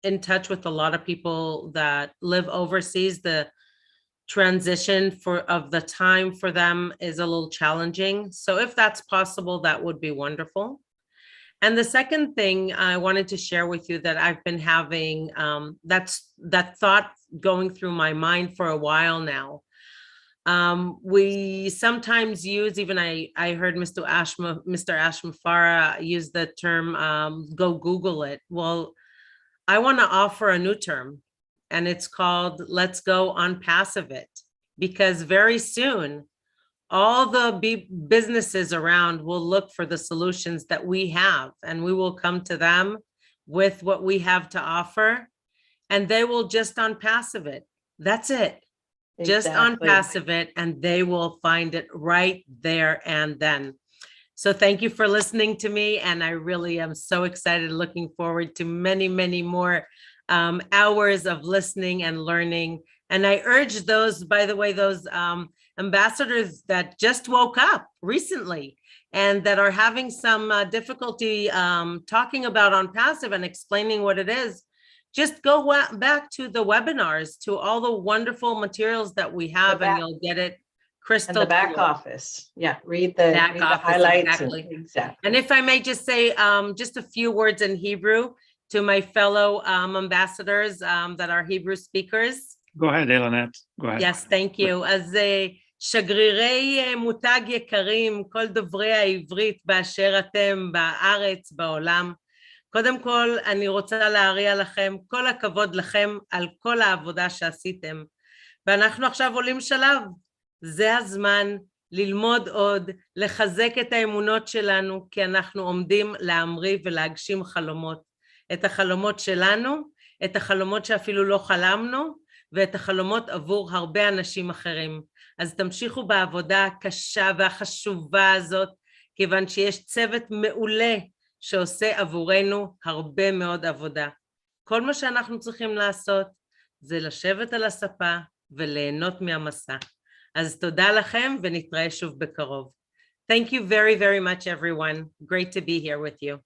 in touch with a lot of people that live overseas, the transition of the time for them is a little challenging. So if that's possible, that would be wonderful. And the second thing I wanted to share with you that I've been having, that thought going through my mind for a while now. We sometimes use, even I heard Mr. Ash Mufara use the term, go Google it. Well, I want to offer a new term, and it's called Let's Go ONPASSIVE It, because very soon, all the businesses around will look for the solutions that we have, and we will come to them with what we have to offer, and they will just ONPASSIVE it. That's it. Just ONPASSIVE it, and they will find it right there and then. So thank you for listening to me, and I really am so excited, looking forward to many, many more hours of listening and learning. And I urge those, by the way, those ambassadors that just woke up recently and that are having some difficulty talking about ONPASSIVE and explaining what it is, just go back to the webinars, to all the wonderful materials that we have, and you'll get it crystal clear. And the back office. Yeah, read the highlights. Exactly. Exactly. And if I may just say just a few words in Hebrew to my fellow ambassadors that are Hebrew speakers. Go ahead, Elanette. Go ahead. Yes, thank you. אז שגרירי מותג יקרים, כל דוברי העברית באשר אתם בארץ, בעולם. קודם כל, אני רוצה להריע לכם, כל הכבוד לכם על כל העבודה שעשיתם. ואנחנו עכשיו עולים שלב. זה הזמן ללמוד עוד, לחזק את האמונות שלנו, כי אנחנו עומדים להמריא ולהגשים חלומות. את החלומות שלנו, את החלומות שאפילו לא חלמנו, ואת החלומות עבור הרבה אנשים אחרים. אז תמשיכו בעבודה הקשה והחשובה הזאת, כיוון שיש צוות מעולה שעושה עבורנו הרבה מאוד עבודה. כל מה שאנחנו צריכים לעשות זה לשבת על הספה וליהנות מהמסע. אז תודה לכם ונתראה שוב בקרוב. Thank you very, very much, everyone. Great to be here with you.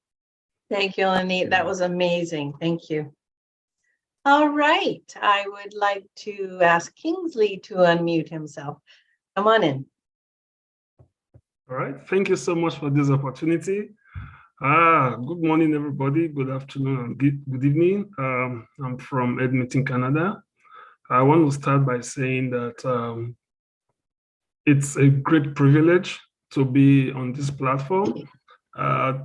Thank you, Elanette. That was amazing. Thank you. All right. I would like to ask Kingsley to unmute himself. Come on in. All right. Thank you so much for this opportunity. Good morning, everybody. Good afternoon and good evening. I'm from Edmonton, Canada. I want to start by saying that it's a great privilege to be on this platform.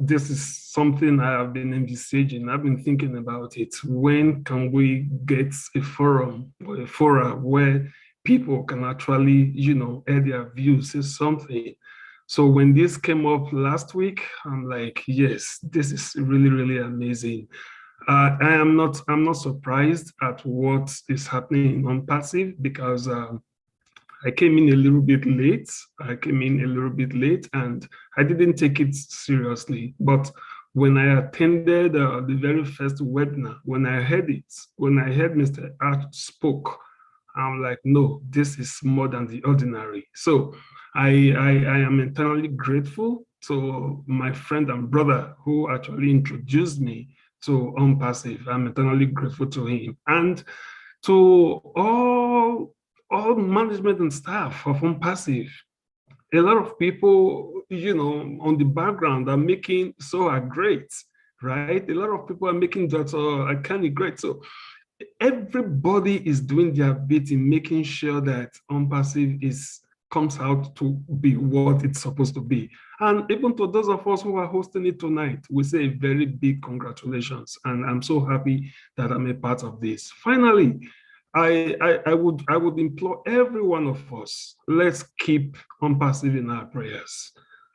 This is something I have been envisaging. I've been thinking about it. When can we get a forum or a forum where people can actually, air their views, say something? So when this came up last week, I'm like, yes, this is really, really amazing. I'm not surprised at what is happening in ONPASSIVE because I came in a little bit late. And I didn't take it seriously. But when I attended the very first webinar, when I heard Mr. Ash spoke, I'm like, no, this is more than the ordinary. So I am eternally grateful to my friend and brother who actually introduced me to ONPASSIVE. I'm eternally grateful to him. And to all management and staff of ONPASSIVE. A lot of people, on the background are making SOA great, right? A lot of people are making Dr. Akani great. So everybody is doing their bit in making sure that ONPASSIVE comes out to be what it's supposed to be. And even to those of us who are hosting it tonight, we say a very big congratulations. And I'm so happy that I'm a part of this. Finally, I would implore every one of us, let's keep ONPASSIVE in our prayers.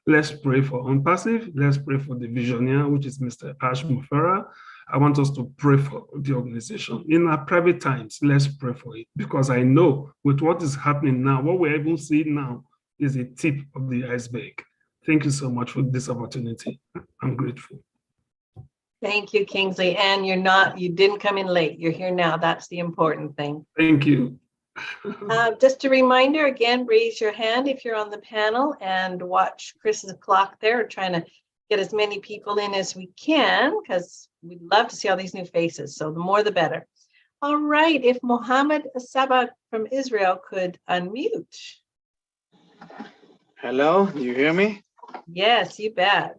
Let's pray for ONPASSIVE. Let's pray for the visionary, which is Mr. Ash Mufarah. I want us to pray for the organization. In our private times, let's pray for it, because I know with what is happening now, what we're even seeing now is a tip of the iceberg. Thank you so much for this opportunity. I'm grateful. Thank you, Kingsley. And you didn't come in late. You're here now. That's the important thing. Thank you. Just a reminder, again, raise your hand if you're on the panel and watch Chris's clock there. We're trying to get as many people in as we can because we'd love to see all these new faces. So the more, the better. All right. If Mohammed Sabah from Israel could unmute. Hello, do you hear me? Yes, you bet.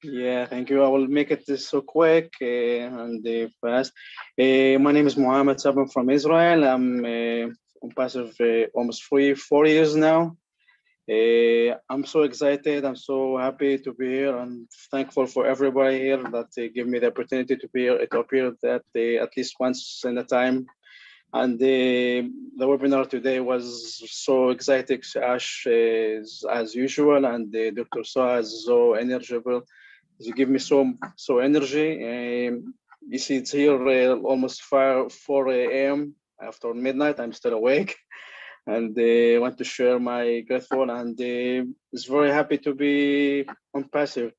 Yeah, thank you. I will make it so quick and fast. My name is Mohammed Sabah from Israel. I'm ONPASSIVE almost 4 years now. I'm so excited. I'm so happy to be here. I'm thankful for everybody here that gave me the opportunity to be here. It appeared that at least once in a time. And the webinar today was so exciting, Ash, as usual, and Dr. Sa is so energible. You give me so energy. You see, it's here almost 4 a.m. after midnight. I'm still awake, and I want to share my grateful. And it's very happy to be ONPASSIVE.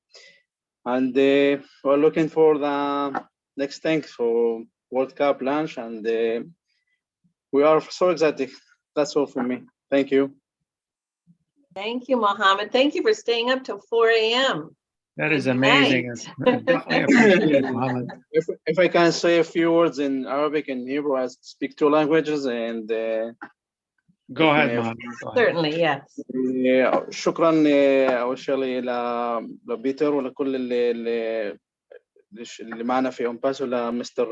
And we're looking for the next thing for World Cup launch, and we are so excited. That's all from me. Thank you. Thank you, Mohammed. Thank you for staying up till 4 a.m. That is amazing. Definitely appreciate it, Mohammed. If I can say a few words in Arabic and Hebrew, I speak 2 languages, and go ahead, Mohammed. Certainly, yes. شكرا أول شيء لبيتر ولكل اللي معنا في ONPASSIVE ولمستر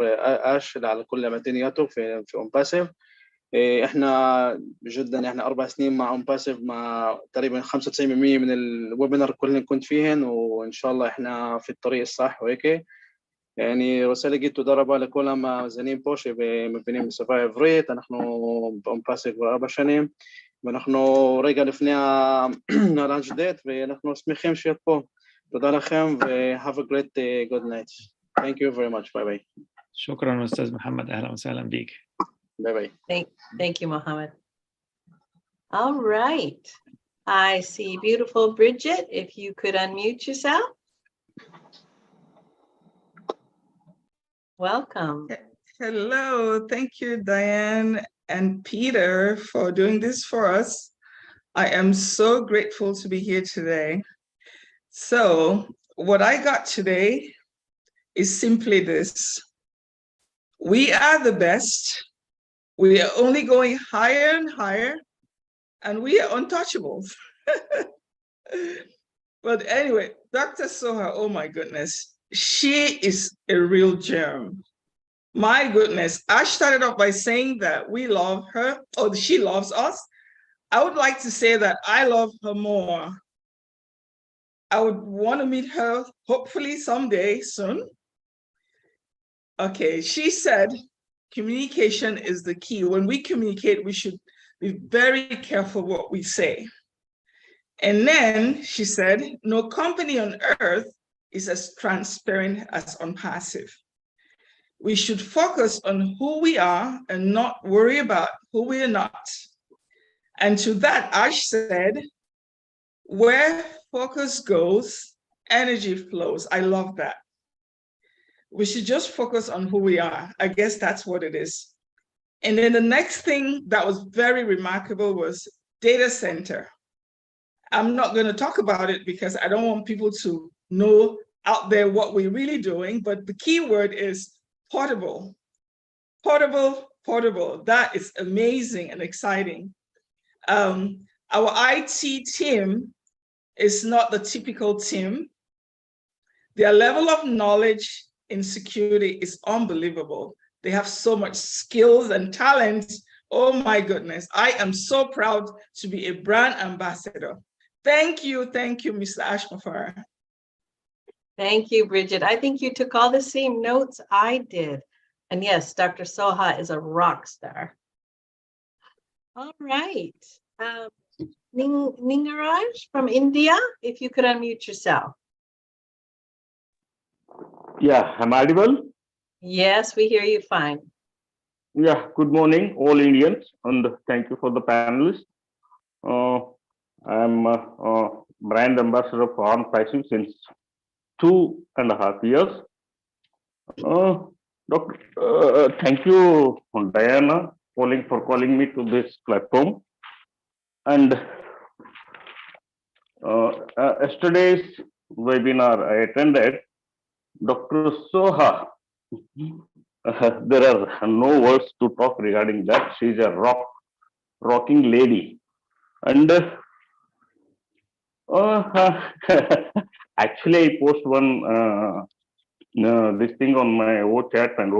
آش على كل متنياته في ONPASSIVE. احنا جدا 4 سنين مع ONPASSIVE، مع تقريبا 95% من الويبينار كلنا كنت فيهن، وان شاء الله احنا في الطريق الصح وهيك. يعني رسالة جيت ודרבה לכל המאזינים פה שמבינים בשפה העברית. אנחנו ב-ONPASSIVE כבר 4 שנים, ואנחנו רגע לפני הלאנץ' דייט, ואנחנו שמחים להיות פה. תודה לכם, ו-have a great good night. Thank you very much. Bye bye. شكرا أستاذ محمد. أهلا وسهلا بيك. Bye bye. Thank you, Mohammed. All right. I see beautiful Bridget. If you could unmute yourself. Welcome. Hello. Thank you, Diane and Peter, for doing this for us. I am so grateful to be here today. So what I got today is simply this. We are the best. We are only going higher and higher, and we are untouchables. But anyway, Dr. Soha, oh my goodness, she is a real gem. My goodness, I started off by saying that we love her, or she loves us. I would like to say that I love her more. I would want to meet her hopefully someday soon. Okay, she said, communication is the key. When we communicate, we should be very careful what we say. And then she said, no company on earth is as transparent as ONPASSIVE. We should focus on who we are and not worry about who we are not. And to that, Ash said, where focus goes, energy flows. I love that. We should just focus on who we are. I guess that's what it is. And then the next thing that was very remarkable was data center. I'm not going to talk about it because I don't want people to know out there what we're really doing, but the key word is portable. Portable, portable. That is amazing and exciting. Our IT team is not the typical team. Their level of knowledge in security is unbelievable. They have so much skills and talent. Oh my goodness. I am so proud to be a brand ambassador. Thank you, Mr. Ashmafara. Thank you, Bridget. I think you took all the same notes I did. And yes, Dr. Soha is a rock star. All right. Ningaraj from India, if you could unmute yourself. Yeah, am I audible? Yes, we hear you fine. Yeah, good morning, all Indians, and thank you for the panelists. I'm a brand ambassador for ONPASSIVE since 2.5 years. Doctor, thank you, Diana, for calling me to this platform. And yesterday's webinar I attended, Dr. Soha, there are no words to talk regarding that. She's a rocking lady. And actually, I post one this thing on my chat and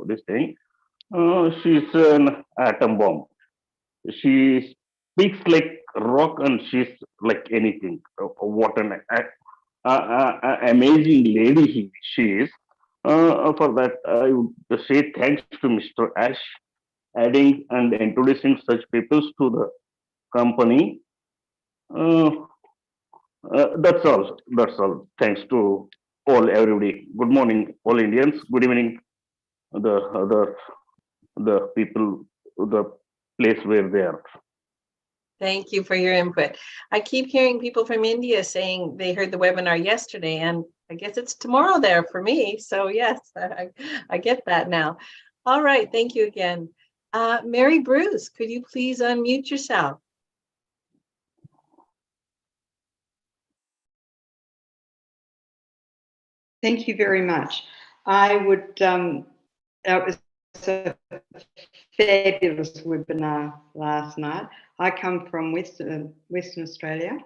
this thing. She's an atom bomb. She speaks like rock and she's like anything. What an amazing lady she is. For that, I would say thanks to Mr. Ash adding and introducing such people to the company. That's all. That's all. Thanks to everybody. Good morning, all Indians. Good evening, the people, the place where they are. Thank you for your input. I keep hearing people from India saying they heard the webinar yesterday, and I guess it's tomorrow there for me. So yes, I get that now. All right, thank you again. Mary Bruce, could you please unmute yourself? Thank you very much. I would, that was a fabulous webinar last night. I come from Western Australia.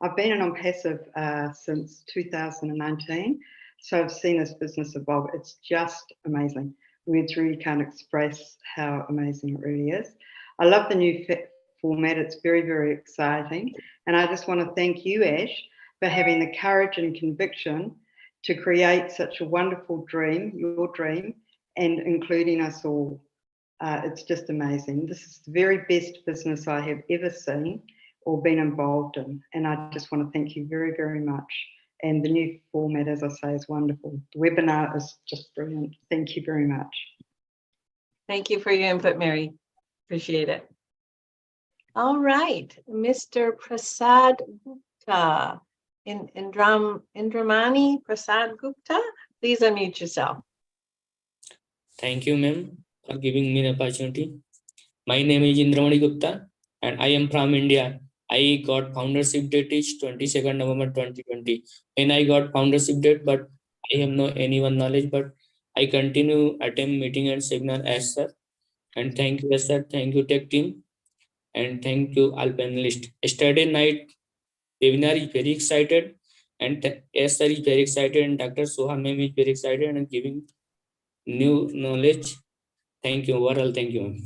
I've been an ONPASSIVE since 2019, so I've seen this business evolve. It's just amazing. Words really can't express how amazing it really is. I love the new format. It's very, very exciting. And I just want to thank you, Ash, for having the courage and conviction to create such a wonderful dream, your dream, and including us all. It's just amazing. This is the very best business I have ever seen or been involved in. And I just want to thank you very, very much. And the new format, as I say, is wonderful. The webinar is just brilliant. Thank you very much. Thank you for your input, Mary. Appreciate it. All right, Mr. Prasad Gupta, Indramani Prasad Gupta, please unmute yourself. Thank you, ma'am, for giving me the opportunity. My name is Indramani Gupta, and I am from India. I got foundership date is 22nd November 2020. When I got foundership date, but I have no anyone knowledge, but I continue attend meeting and seminar as sir. And thank you, sir. Thank you, tech team. And thank you, all panelists. Yesterday night webinar is very excited, and yes, sir is very excited, and Dr. Soha ma'am is very excited and giving new knowledge. Thank you, overall. Thank you.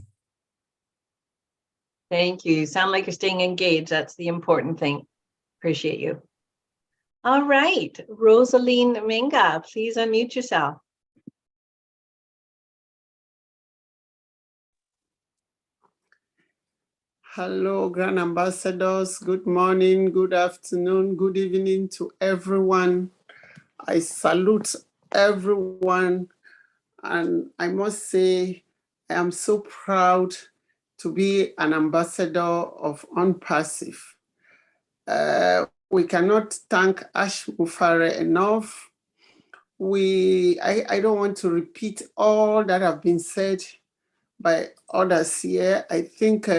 Thank you. You sound like you're staying engaged. That's the important thing. Appreciate you. All right, Rosaline Manga, please unmute yourself. Hello, Grand Ambassadors. Good morning, good afternoon, good evening to everyone. I salute everyone. And I must say, I am so proud to be an ambassador of ONPASSIVE. We cannot thank Ash Mufare enough. I don't want to repeat all that have been said, by others here. I think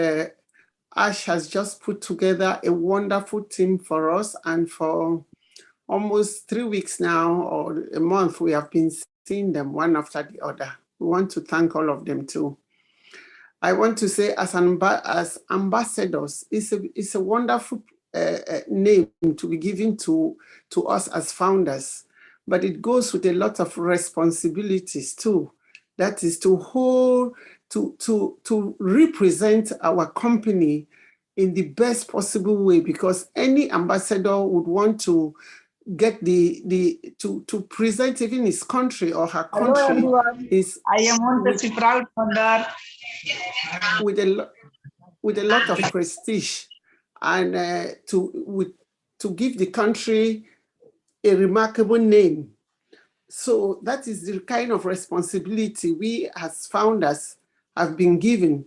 Ash has just put together a wonderful team for us, and for almost 3 weeks now, or a month, we have been seeing them one after the other. We want to thank all of them too. I want to say, as ambassadors, it's a wonderful name to be given to us as founders, but it goes with a lot of responsibilities too. That is to hold, to represent our company in the best possible way, because any ambassador would want to get to present even his country or her country. Hello everyone. I am ONPASSIVE proud founder. With a lot of prestige, and to give the country a remarkable name. So that is the kind of responsibility we as founders have been given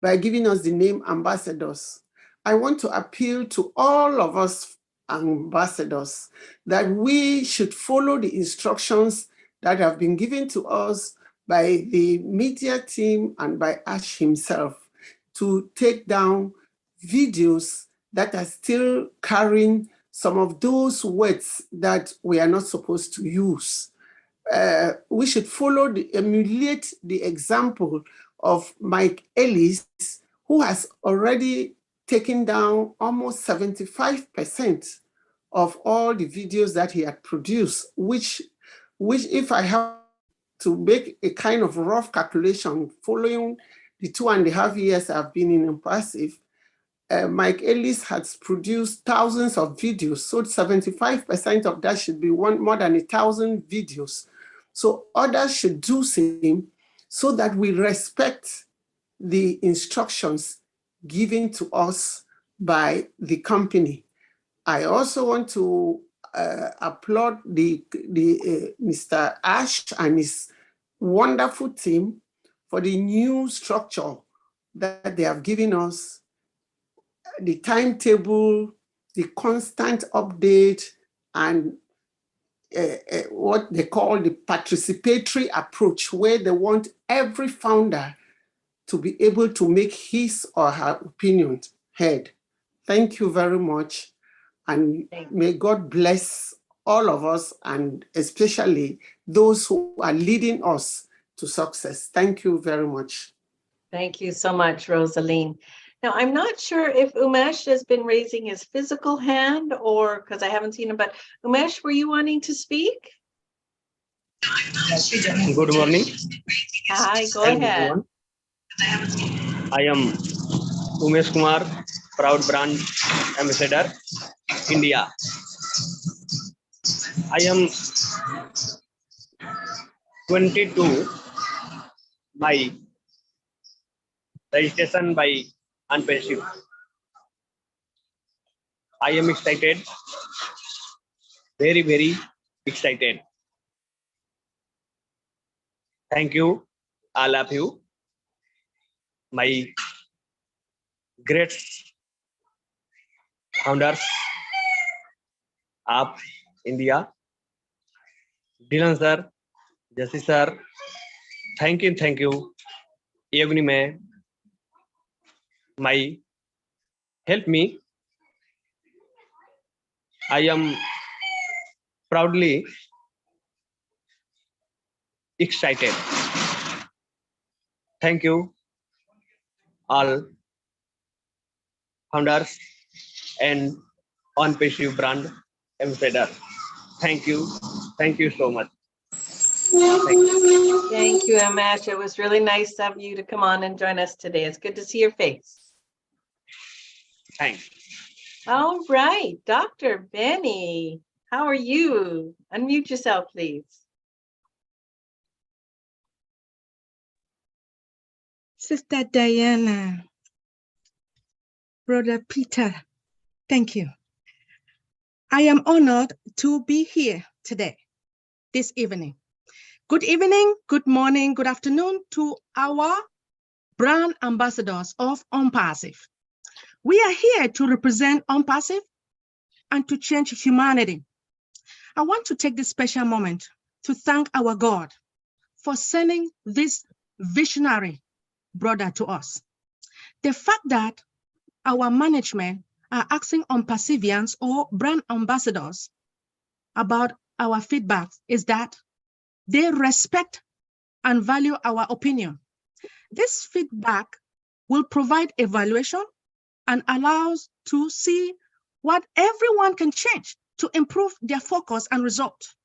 by giving us the name ambassadors. I want to appeal to all of us ambassadors that we should follow the instructions that have been given to us by the media team and by Ash himself, to take down videos that are still carrying some of those words that we are not supposed to use. We should emulate the example of Mike Ellis, who has already taken down almost 75% of all the videos that he had produced, which if I have to make a kind of rough calculation following the 2.5 years I've been in ONPASSIVE, Mike Ellis has produced thousands of videos, so 75% of that should be more than 1,000 videos. So others should do same, so that we respect the instructions given to us by the company. I also want to applaud Mr. Ash and his wonderful team for the new structure that they have given us, the timetable, the constant update, and what they call the participatory approach, where they want every founder to be able to make his or her opinion heard. Thank you very much. And may God bless all of us, and especially those who are leading us to success. Thank you very much. Thank you so much, Rosaline. Now, I'm not sure if Umesh has been raising his physical hand, or because I haven't seen him, but Umesh, were you wanting to speak? Good morning. Hi, go Hello, ahead. everyone. I am Umesh Kumar, proud brand ambassador, India. I am 22 by registration by ONPASSIVE. I am excited, very, very excited. Thank you, all of you, my great founders of India, Dylan sir, Jesse sir, thank you, evening में my help me. I am proudly excited. Thank you, all founders and ONPASSIVE brand ambassador. Thank you so much. Thank you, Umesh. It was really nice of you to come on and join us today. It's good to see your face. Thanks. All right, Dr. Benny, how are you? Unmute yourself, please. Sister Diana, Brother Peter, thank you. I am honored to be here today, this evening. Good evening, good morning, good afternoon to our brand ambassadors of ONPASSIVE. We are here to represent ONPASSIVE and to change humanity. I want to take this special moment to thank our God for sending this visionary broader to us. The fact that our management are asking ONPASSIVians or brand ambassadors about our feedback is that they respect and value our opinion. This feedback will provide evaluation and allows to see what everyone can change to improve their focus and result.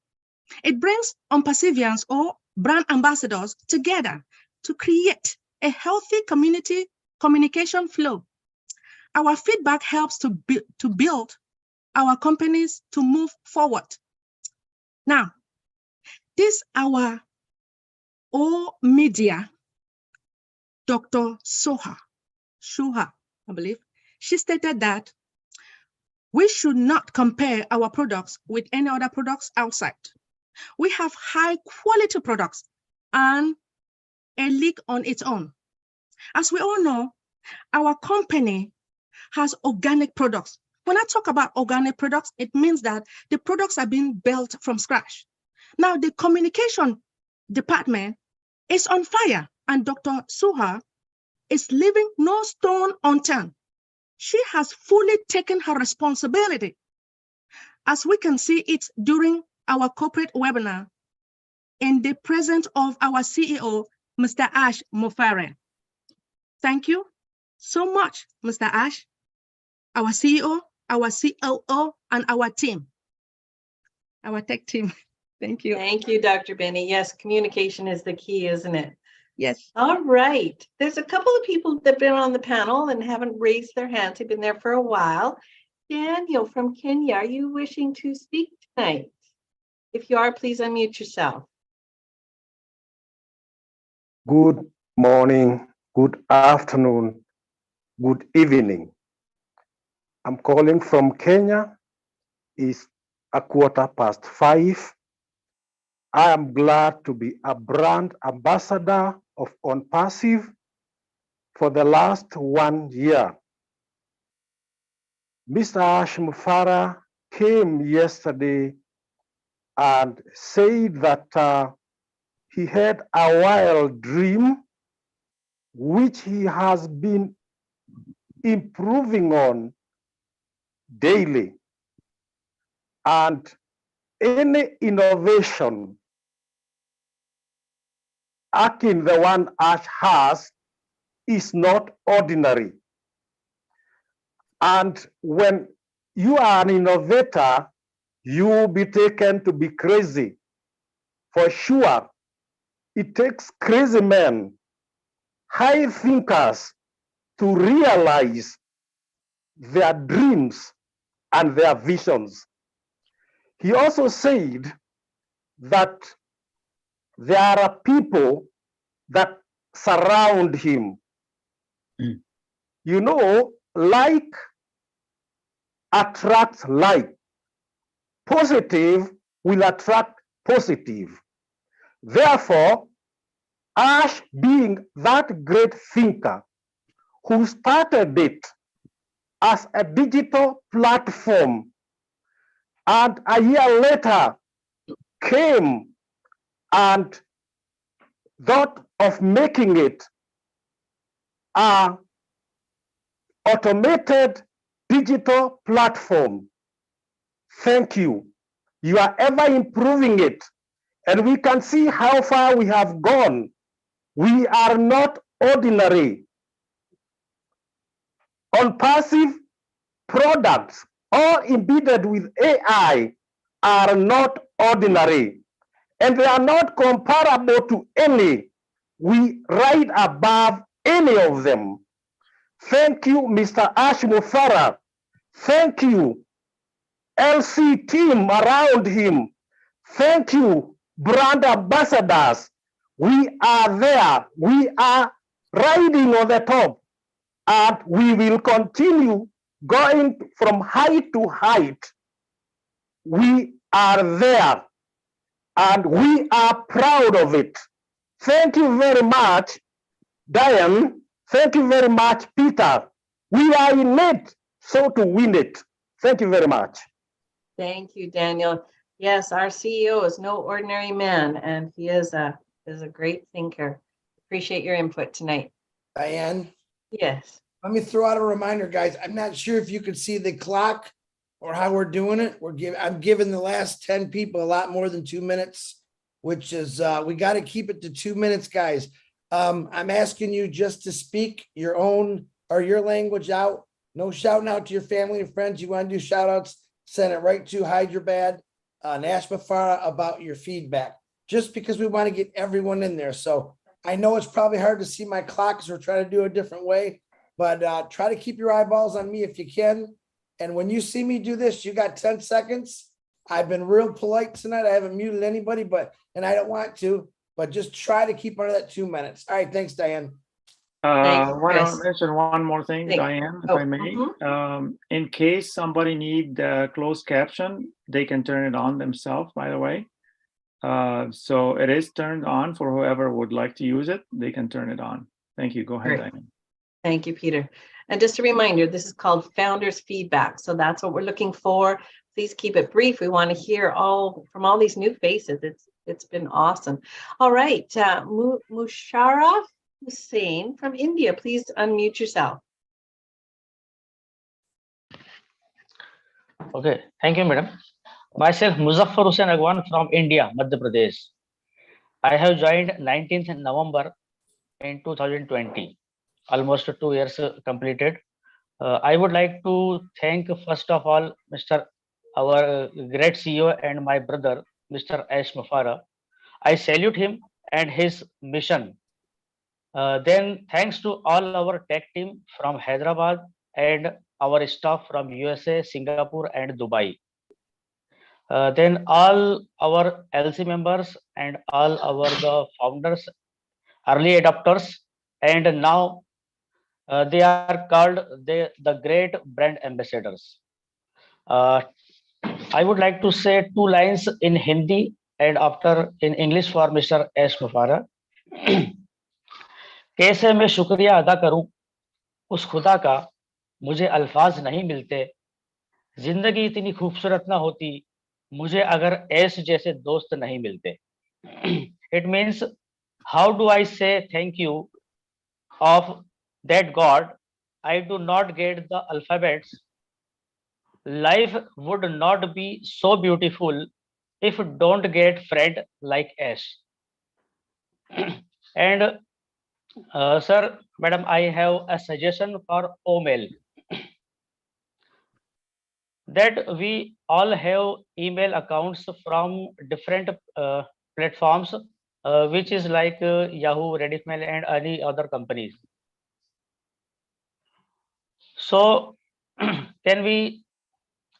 It brings ONPASSIVians or brand ambassadors together to create a healthy community communication flow. Our feedback helps to build our companies to move forward. Now, this our all media, Dr. Shuha, I believe, she stated that we should not compare our products with any other products outside. We have high quality products and a ЛИКE on its own. As we all know, our company has organic products. When I talk about organic products, it means that the products are being built from scratch. Now, the communication department is on fire, and Dr. Shuha is leaving no stone unturned. She has fully taken her responsibility, as we can see it during our corporate webinar in the presence of our CEO, Mr. Ash Mufare. Thank you so much, Mr. Ash, our CEO, our COO, and our team, our tech team. Thank you. Thank you, Dr. Benny. Yes, communication is the key, isn't it? Yes. All right. There's a couple of people that have been on the panel and haven't raised their hands. They've been there for a while. Daniel from Kenya, are you wishing to speak tonight? If you are, please unmute yourself. Good morning, good afternoon, good evening. I'm calling from Kenya. It's 5:15. I am glad to be a brand ambassador of ONPASSIVE for the last 1 year. Mr. Ash Mufara came yesterday and said that he had a wild dream which he has been improving on daily. And any innovation akin the one Ash has is not ordinary. And when you are an innovator, you will be taken to be crazy. For sure, it takes crazy men, high thinkers, to realize their dreams and their visions. He also said that there are people that surround him. You know, like attracts like. Positive will attract positive. Therefore, Ash, being that great thinker who started it as a digital platform and a year later came and thought of making it an automated digital platform. Thank you. You are ever improving it, and we can see how far we have gone. We are not ordinary. ONPASSIVE products, all embedded with AI, are not ordinary, and they are not comparable to any. We ride above any of them. Thank you, Mr. Ash Mufara. Thank you, LC team around him. Thank you, brand ambassadors. We are there. We are riding on the top, and we will continue going from height to height. We are there, and we are proud of it. Thank you very much, Diane. Thank you very much, Peter. We are in it, so to win it. Thank you very much. Thank you, Daniel. Yes, our CEO is no ordinary man, and he is a great thinker. Appreciate your input tonight. Diane? Yes. Let me throw out a reminder, guys. I'm not sure if you can see the clock or how we're doing it. I'm giving the last 10 people a lot more than 2 minutes, which is, we got to keep it to 2 minutes, guys. I'm asking you just to speak your own or your language out. No shouting out to your family and friends. You want to do shout outs, send it right to Hyderabad, Nashmafara about your feedback, just because we want to get everyone in there. So I know it's probably hard to see my clock because we're trying to do it a different way, but try to keep your eyeballs on me if you can. And when you see me do this, you got 10 seconds. I've been real polite tonight. I haven't muted anybody, and I don't want to, but just try to keep under that 2 minutes. All right. Thanks, Diane. Want to mention one more thing, Diane, if I may. In case somebody need closed caption, they can turn it on themselves, by the way. So it is turned on for whoever would like to use it. They can turn it on. Thank you. Go ahead, Diane. Thank you, Peter. And just a reminder, this is called Founders Feedback. So that's what we're looking for. Please keep it brief. We want to hear from all these new faces. It's been awesome. All right, Mushara Hussein from India, please unmute yourself. Okay, thank you, madam. Myself, Muzaffar Hussain Agwan from India, Madhya Pradesh. I have joined 19th November in 2020, almost 2 years completed. I would like to thank, first of all, our great CEO and my brother, Mr. Ash Mufara. I salute him and his mission. Then thanks to all our tech team from Hyderabad and our staff from USA, Singapore and Dubai. Then all our LC members and all the founders, early adopters, and now they are called the great brand ambassadors. I would like to say 2 lines in Hindi and after in English for Mr. S. Mufara. कैसे मैं शुक्रिया अदा करूं उस खुदा का, मुझे अल्फाज नहीं मिलते, जिंदगी इतनी खूबसूरत ना होती मुझे अगर ऐस जैसे दोस्त नहीं मिलते. It means, how do I say thank you of that God? I do not get the alphabets. Life would not be so beautiful if don't get friend like Ash. And sir, madam, I have a suggestion for OMail. That we all have email accounts from different platforms, which is like Yahoo, Reddit Mail, and any other companies. So can we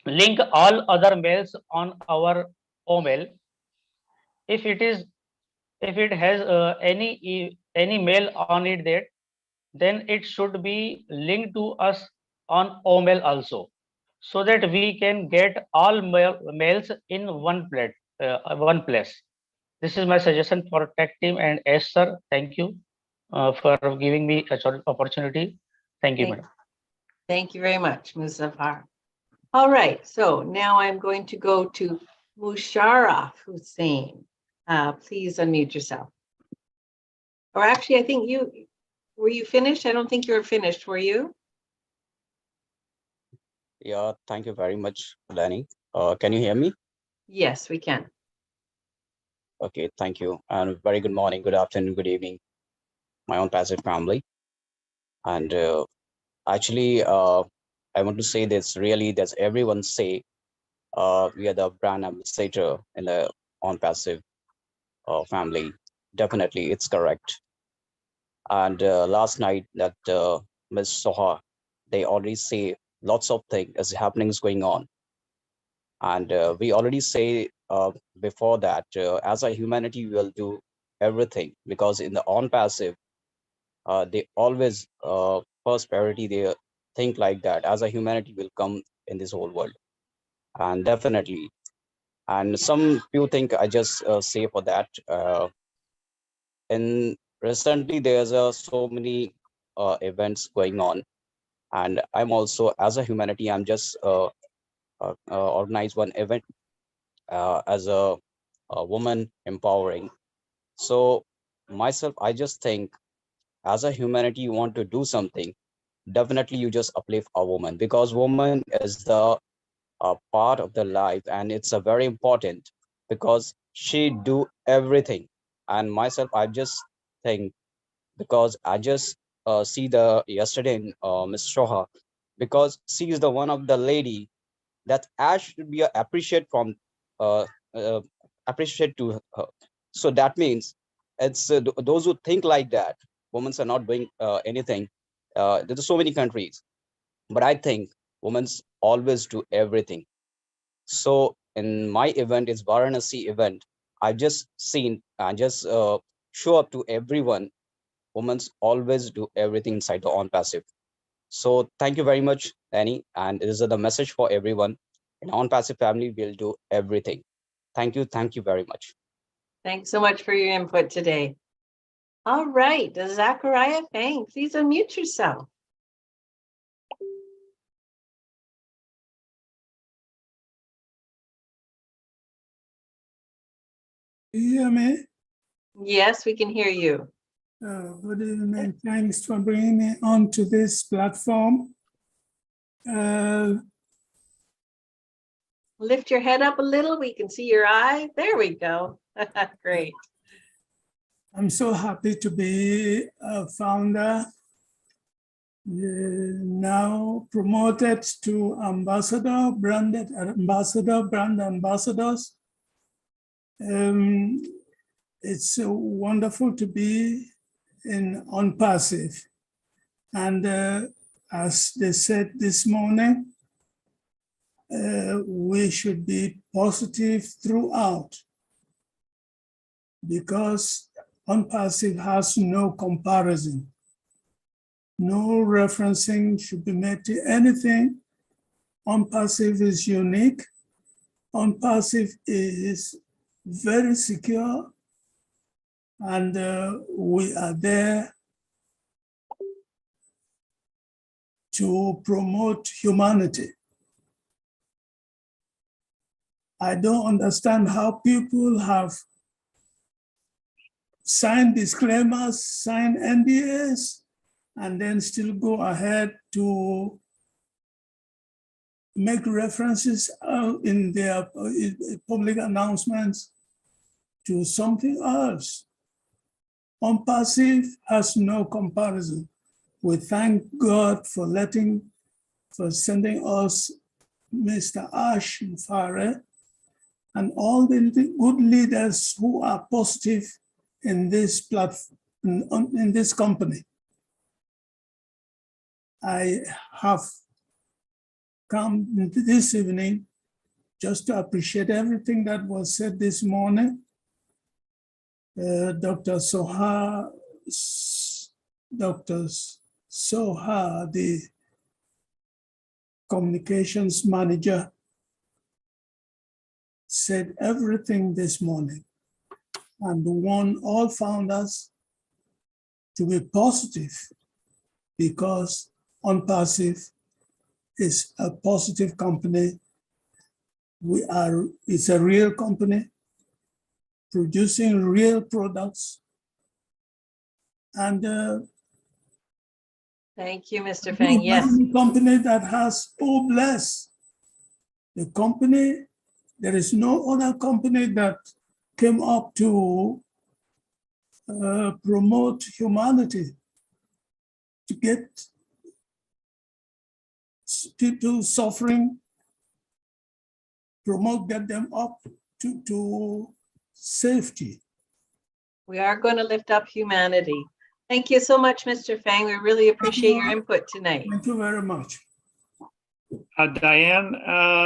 link all other mails on our OMail? If it has any mail on it, then it should be linked to us on OMail also, so that we can get all mails in one place. This is my suggestion for tech team. And yes, sir, thank you for giving me a opportunity. Thank you, madam. Thank you very much, Muzaffar. All right, so now I'm going to go to Mushara Hussein. Please unmute yourself. Or actually, I think were you finished? I don't think you were finished, were you? Yeah, thank you very much, Lenny. Can you hear me? Yes, we can. Okay, thank you. And very good morning, good afternoon, good evening, my ONPASSIVE family. And actually, I want to say this, really, that's everyone say we are the brand ambassador in the ONPASSIVE family. Definitely, it's correct. And last night that Ms. Soha, they already say lots of things is going on. And we already say before that, as a humanity, we will do everything, because in the ONPASSIVE, they always first priority, they think like that, as a humanity will come in this whole world. And definitely, and some few think I just say for that, and recently there's so many events going on, and I'm also, as a humanity, I'm just organize one event as a woman empowering. So myself, I just think as a humanity, you want to do something, definitely you just uplift a woman, because woman is the part of the life, and it's a very important, because she do everything. And myself, I just think, because I just see the yesterday in Miss Shoha, because she is the one of the lady that as should be appreciated from uh, uh, appreciate to her. So that means it's those who think like that women are not doing anything. There's so many countries, but I think women always do everything. So in my event, it's Varanasi event, I just seen, I just show up to everyone. Women always do everything inside the ONPASSIVE. So thank you very much, Annie. And this is the message for everyone. In ONPASSIVE family, we'll do everything. Thank you. Thank you very much. Thanks so much for your input today. All right, Zachariah Fang, please unmute yourself. Do you hear me? Yes, we can hear you. Good evening. Thanks for bringing me onto this platform. Lift your head up a little. We can see your eye. There we go. Great. I'm so happy to be a founder, now promoted to ambassador, brand ambassadors. It's wonderful to be in ONPASSIVE. And as they said this morning, we should be positive throughout, because ONPASSIVE has no comparison. No referencing should be made to anything. ONPASSIVE is unique. ONPASSIVE is very secure, and we are there to promote humanity. I don't understand how people have signed disclaimers, signed NDAs, and then still go ahead to make references in their public announcements to something else. ONPASSIVE has no comparison. We thank God for sending us Mr. Ash Mufare and all the good leaders who are positive in this platform, in this company. I have come this evening just to appreciate everything that was said this morning. Dr. Soha, the communications manager, said everything this morning and warned all founders to be positive, because ONPASSIVE is a positive company. It's a real company producing real products. And thank you, Mr. Fang. Yes. Company that has, oh bless, the company, there is no other company that came up to promote humanity, to get people suffering, get them up to safety. We are going to lift up humanity. Thank you so much, Mr. Fang. We really appreciate your input tonight. Thank you very much. Diane,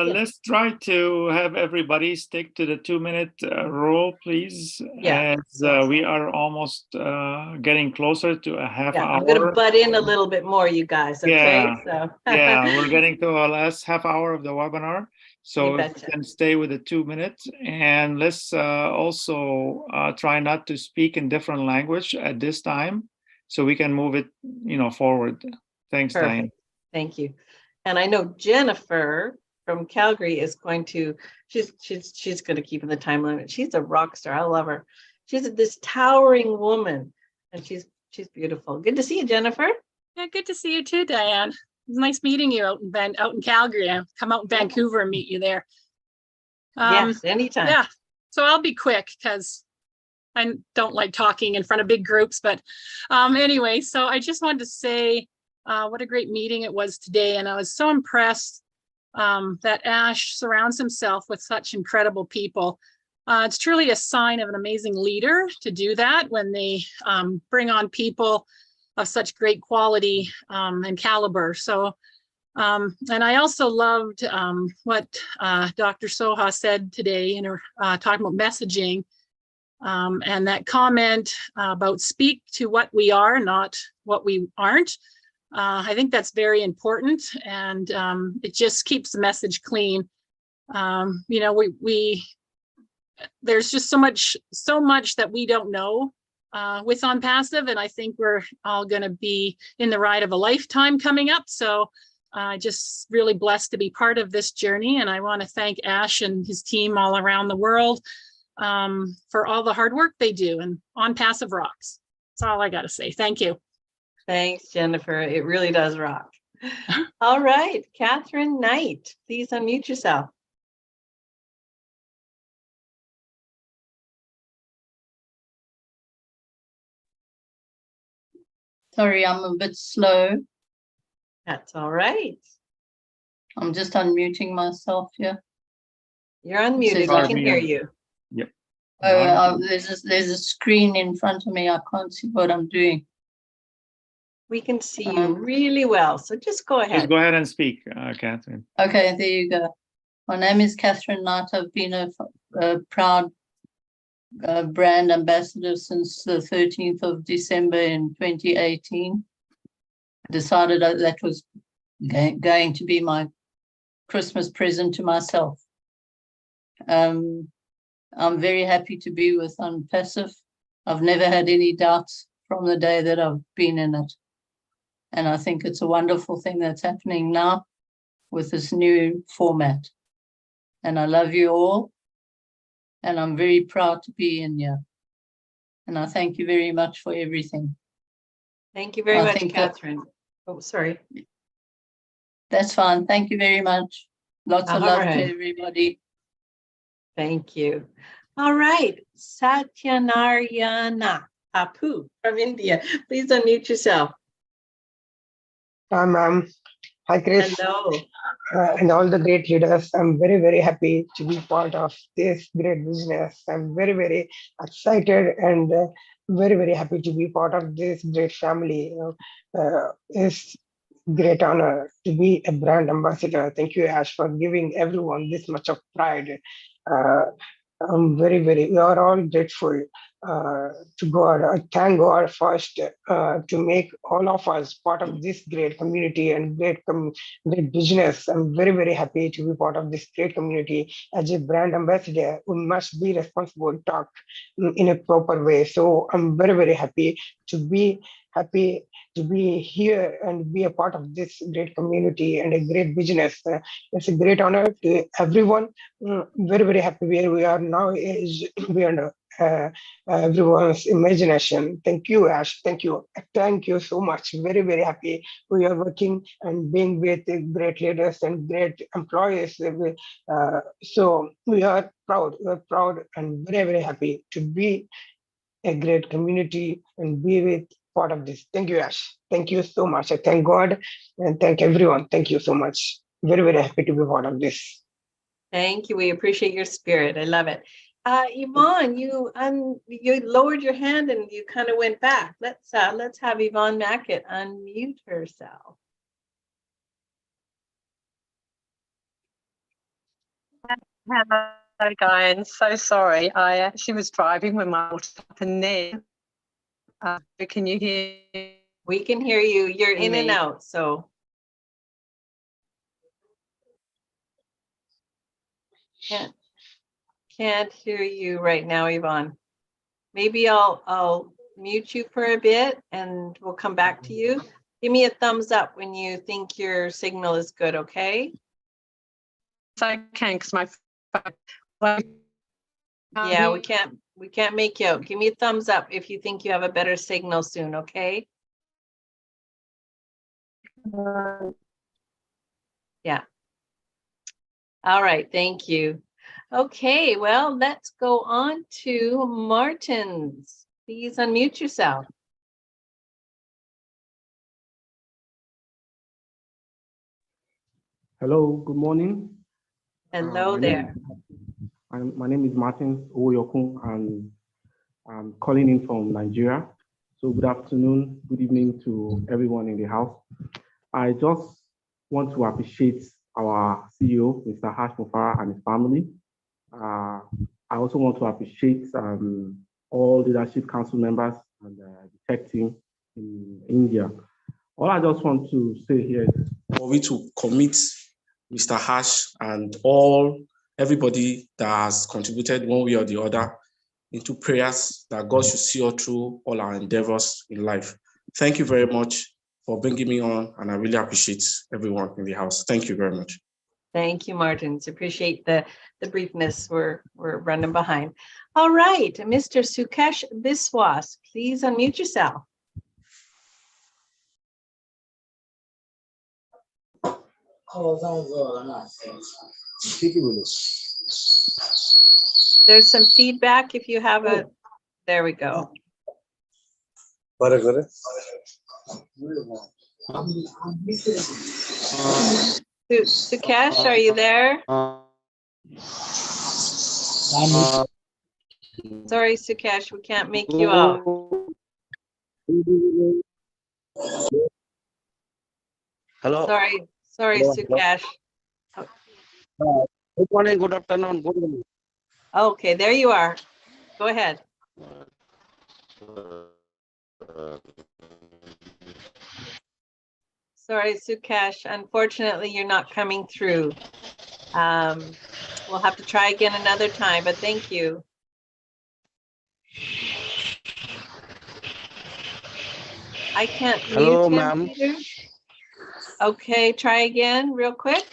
let's try to have everybody stick to the 2-minute rule, please. Yeah. As we are almost getting closer to a half hour. I'm going to butt in a little bit more, you guys. Okay. Yeah. So. Yeah, we're getting to our last half hour of the webinar. So if you can stay with the 2 minutes, and let's also try not to speak in different language at this time, so we can move it, forward. Thanks, Perfect. Diane. Thank you. And I know Jennifer from Calgary is going to, she's going to keep in the time limit. She's a rock star. I love her. She's this towering woman, and she's She's beautiful. Good to see you, Jennifer. Yeah, good to see you too, Diane. It was nice meeting you out in Calgary. I'll come out in Vancouver and meet you there. Yes, anytime. Yeah, so I'll be quick because I don't like talking in front of big groups. But anyway, so I just wanted to say what a great meeting it was today. And I was so impressed that Ash surrounds himself with such incredible people. It's truly a sign of an amazing leader to do that when they bring on people of such great quality and caliber. So, and I also loved what Dr. Soha said today in her talking about messaging and that comment about speak to what we are, not what we aren't. I think that's very important, and it just keeps the message clean. You know, there's just so much that we don't know with ONPASSIVE, and I think we're all going to be in the ride of a lifetime coming up. So just really blessed to be part of this journey, and I want to thank Ash and his team all around the world for all the hard work they do, and ONPASSIVE rocks. That's all I got to say. Thank you. Thanks, Jennifer. It really does rock. All right, Catherine Knight, please unmute yourself. Sorry, I'm a bit slow. That's all right. I'm just unmuting myself here. You're unmuted. We can hear you. Yep. Oh, there's a screen in front of me. I can't see what I'm doing. We can see you really well, so just go ahead. Just go ahead and speak, Catherine. Okay, there you go. My name is Catherine Knight. I've been a proud brand ambassador since the 13th of December in 2018. I decided that was going to be my Christmas present to myself. I'm very happy to be with ONPASSIVE. I've never had any doubts from the day that I've been in it. And I think it's a wonderful thing that's happening now with this new format. And I love you all. And I'm very proud to be in here. And I thank you very much for everything. Thank you very much, Catherine. Oh, sorry. That's fine. Thank you very much. Lots of love to right. everybody. Thank you. All right, Satyanarayana Apu from India. Please unmute yourself. Hi, Chris. Hello. And all the great leaders. I'm very, very happy to be part of this great business. I'm very, very excited and very, very happy to be part of this great family. It's great honor to be a brand ambassador. Thank you, Ash, for giving everyone this much of pride. I'm we are all grateful to God. I thank God first to make all of us part of this great community and great business. I'm very, very happy to be part of this great community. As a brand ambassador, we must be responsible, talk in a proper way. So I'm very, very happy to be here and be a part of this great community and a great business. It's a great honor to everyone. Very, very happy where we are now is beyond everyone's imagination. Thank you, Ash. Thank you. Thank you so much. Very, very happy we are working and being with great leaders and great employees. So we are proud. We're proud and very, very happy to be a great community and be with part of this. Thank you, Ash. Thank you so much. I thank God and thank everyone. Thank you so much. Very, very happy to be part of this. Thank you. We appreciate your spirit. I love it. Yvonne, you lowered your hand and you kind of went back. Let's have Yvonne Mackett unmute herself. Hello, guys. So sorry. I actually was driving when my water happened there. Can you hear? We can hear you. You're in and out. So can't hear you right now, Yvonne. Maybe I'll mute you for a bit and we'll come back to you. Give me a thumbs up when you think your signal is good, okay? So I can because my phone. Yeah, we can't make you out. Give me a thumbs up if you think you have a better signal soon, okay? Yeah. All right, thank you. Okay, well, let's go on to Martins. Please unmute yourself. Hello, good morning. Hello there. My name is Martin Oyokun, and I'm calling in from Nigeria. So good afternoon, good evening to everyone in the house. I just want to appreciate our CEO, Mr. Harsh Mufara, and his family. I also want to appreciate all leadership council members and the tech team in India. All I just want to say here is for we to commit Mr. Harsh and everybody that has contributed one way or the other into prayers that God should see us through all our endeavors in life. Thank you very much for bringing me on, and I really appreciate everyone in the house. Thank you very much. Thank you, Martins. Appreciate the briefness. We're running behind. All right, Mr. Sukesh Biswas, please unmute yourself. There's some feedback if you have a, there we go. Sukesh, are you there? Sorry, Sukesh, we can't make you out. Hello. Sorry, Sukesh. Good morning, good afternoon, good evening. Okay, there you are. Go ahead. Sorry, Sukesh. Unfortunately, you're not coming through. We'll have to try again another time, but thank you. I can't Hello, mute him, ma'am. Peter. Okay, try again real quick.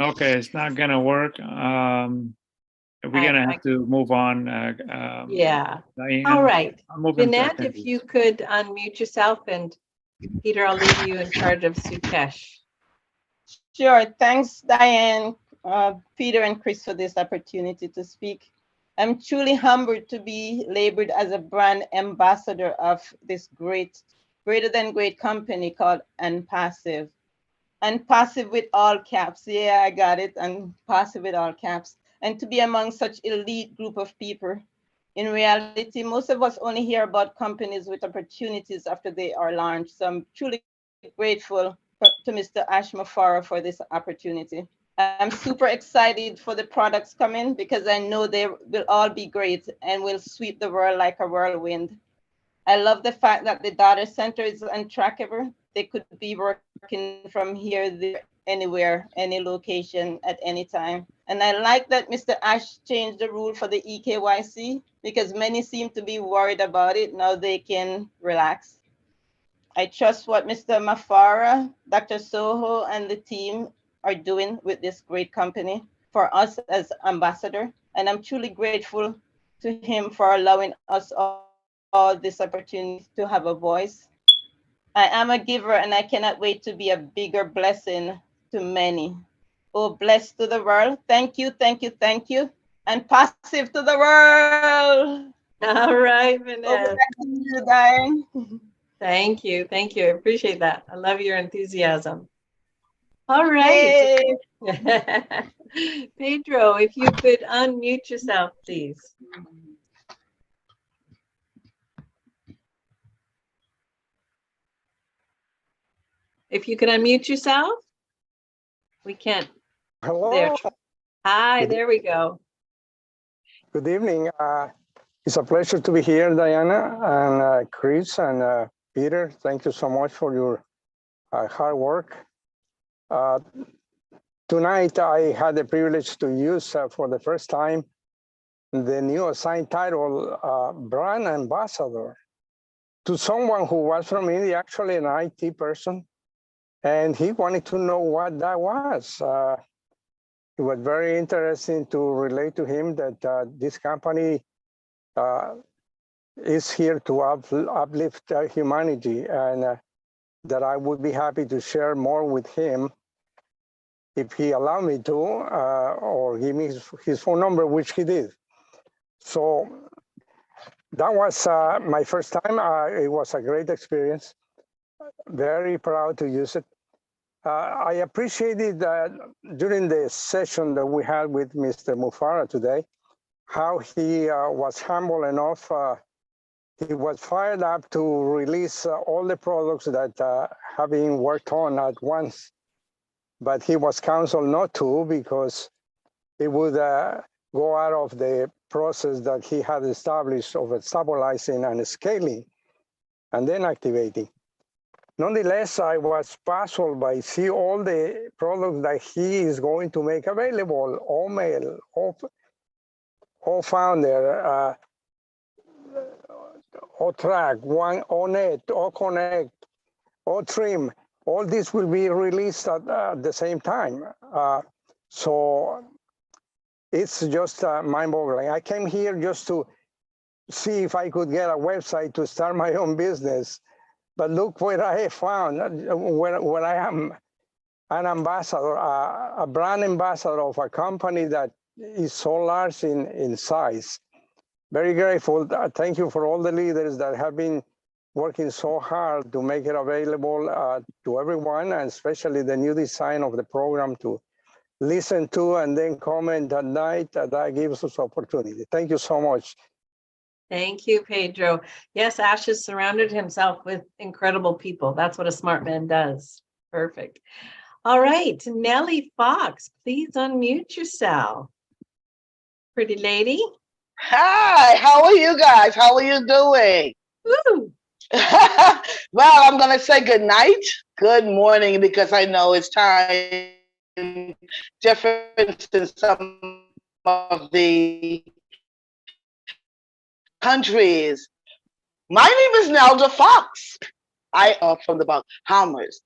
Okay, it's not gonna work. We're gonna have to move on. Yeah. Diane, All right. I'll move him to Jeanette, attendance. if you could unmute yourself, and Peter, I'll leave you in charge of Sukesh. Sure. Thanks, Diane, Peter, and Chris for this opportunity to speak. I'm truly humbled to be labeled as a brand ambassador of this greater than great company called ONPASSIVE. ONPASSIVE with all caps. Yeah, I got it. ONPASSIVE with all caps. And to be among such elite group of people. In reality, most of us only hear about companies with opportunities after they are launched. So I'm truly grateful to Mr. Ash Mufara for this opportunity. I'm super excited for the products coming because I know they will all be great and will sweep the world like a whirlwind. I love the fact that the data center is untrackable. They could be working from here, there, anywhere, any location at any time. And I like that Mr. Ash changed the rule for the EKYC because many seem to be worried about it. Now they can relax. I trust what Mr. Mufara, Dr. Soho, and the team are doing with this great company for us as ambassador. And I'm truly grateful to him for allowing us all this opportunity to have a voice. I am a giver and I cannot wait to be a bigger blessing to many. Oh, blessed to the world. Thank you, thank you, thank you. And passive to the world. All right, Vanessa. Over back to you, Diane. Thank you. Thank you. I appreciate that. I love your enthusiasm. All right. Pedro, if you could unmute yourself, please. If you could unmute yourself, we can't. Hello. There. Hi, there we go. Good evening. It's a pleasure to be here, Diana and Chris and Peter. Thank you so much for your hard work. Tonight, I had the privilege to use for the first time the new assigned title, Brand Ambassador, to someone who was from India, actually an IT person, and he wanted to know what that was. it was very interesting to relate to him that this company is here to uplift humanity, and that I would be happy to share more with him if he allowed me to, or give me his phone number, which he did. So that was my first time. It was a great experience. Very proud to use it. I appreciated during the session that we had with Mr. Mushara today, how he was humble enough. He was fired up to release all the products that have been worked on at once, but he was counseled not to because it would go out of the process that he had established of stabilizing and scaling and then activating. Nonetheless, I was puzzled by see all the products that he is going to make available, all mail, all founder, all track, one, all net, all connect, all trim, all this will be released at the same time. So it's just mind-boggling. I came here just to see if I could get a website to start my own business. But look where I found, where I am an ambassador, a brand ambassador of a company that is so large in size. Very grateful. Thank you for all the leaders that have been working so hard to make it available to everyone, and especially the new design of the program to listen to and then comment at night. That gives us opportunity. Thank you so much. Thank you, Pedro. Yes, Ash has surrounded himself with incredible people. That's what a smart man does. Perfect. All right, Nellie Fox, please unmute yourself. Pretty lady. Hi, how are you guys? How are you doing? Woo. Well, I'm going to say good night, good morning, because I know it's time different in some of the countries. My name is Nelda Fox. I am from the Bahamas.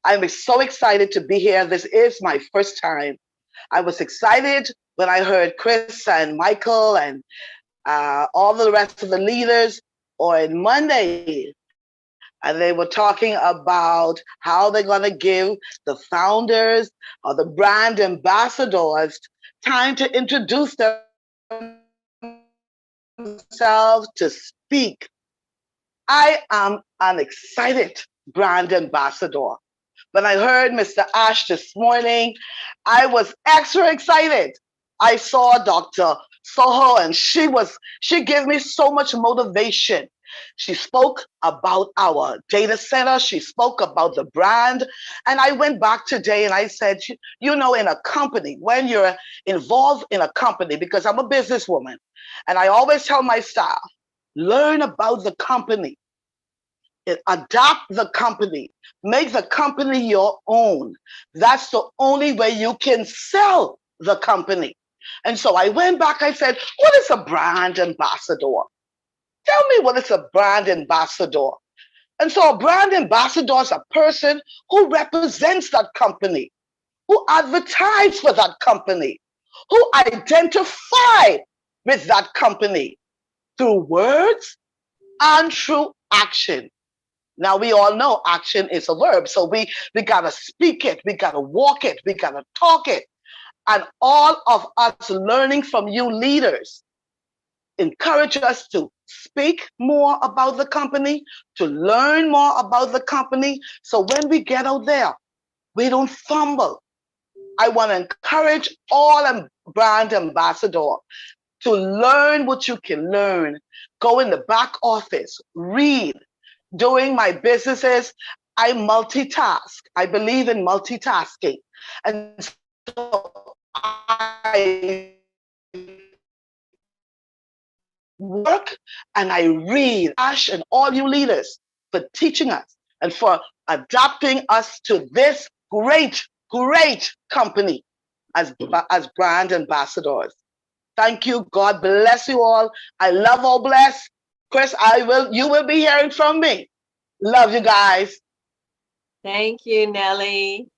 I'm so excited to be here. This is my first time. I was excited when I heard Chris and Michael and all the rest of the leaders on Monday. And they were talking about how they're going to give the founders or the brand ambassadors time to introduce themselves, to speak. I am an excited brand ambassador. When I heard Mr. Ash this morning, I was extra excited. I saw Dr. Soho and she gave me so much motivation. She spoke about our data center. She spoke about the brand. And I went back today and I said, you know, in a company, when you're involved in a company, because I'm a businesswoman, and I always tell my staff, learn about the company, adopt the company, make the company your own. That's the only way you can sell the company. And so I went back, I said, what is a brand ambassador? Tell me what is a brand ambassador. And so a brand ambassador is a person who represents that company, who advertises for that company, who identify with that company through words and through action. Now we all know action is a verb, so we gotta speak it, we gotta walk it, we gotta talk it. And all of us learning from you leaders encourage us to speak more about the company, to learn more about the company. So when we get out there, we don't fumble. I want to encourage all brand ambassadors to learn what you can learn. Go in the back office, read. Doing my businesses, I multitask. I believe in multitasking. And so I work and I read. Ash and all you leaders for teaching us and for adapting us to this great, great company as brand ambassadors. Thank you. God bless you all. I love all bless. Chris, you will be hearing from me. Love you guys. Thank you, Nellie.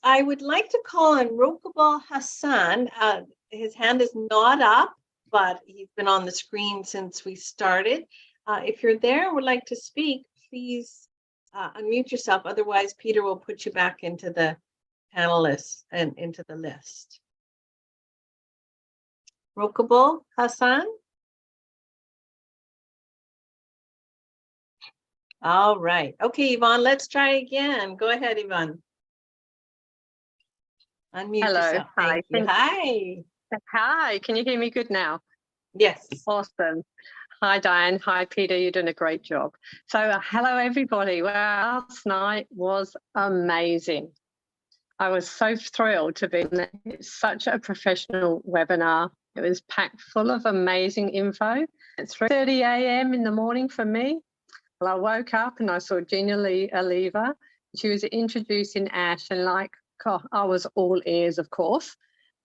I would like to call on Rokabal Hassan. His hand is not up, but he's been on the screen since we started. If you're there and would like to speak, please unmute yourself. Otherwise, Peter will put you back into the panelists and into the list. Rokabal Hassan? All right. Okay, Yvonne, let's try again. Go ahead, Yvonne. Unmute Hello. yourself. Hi. Thank you. Hi. Hi. Can you hear me good now? Yes. Awesome. Hi, Diane. Hi, Peter. You're doing a great job. So hello, everybody. Well, last night was amazing. I was so thrilled to be in there. It's such a professional webinar. It was packed full of amazing info. It's 3:30 a.m. in the morning for me. Well, I woke up and I saw Gina Lee Aliva. She was introducing Ash, and like, God, I was all ears, of course.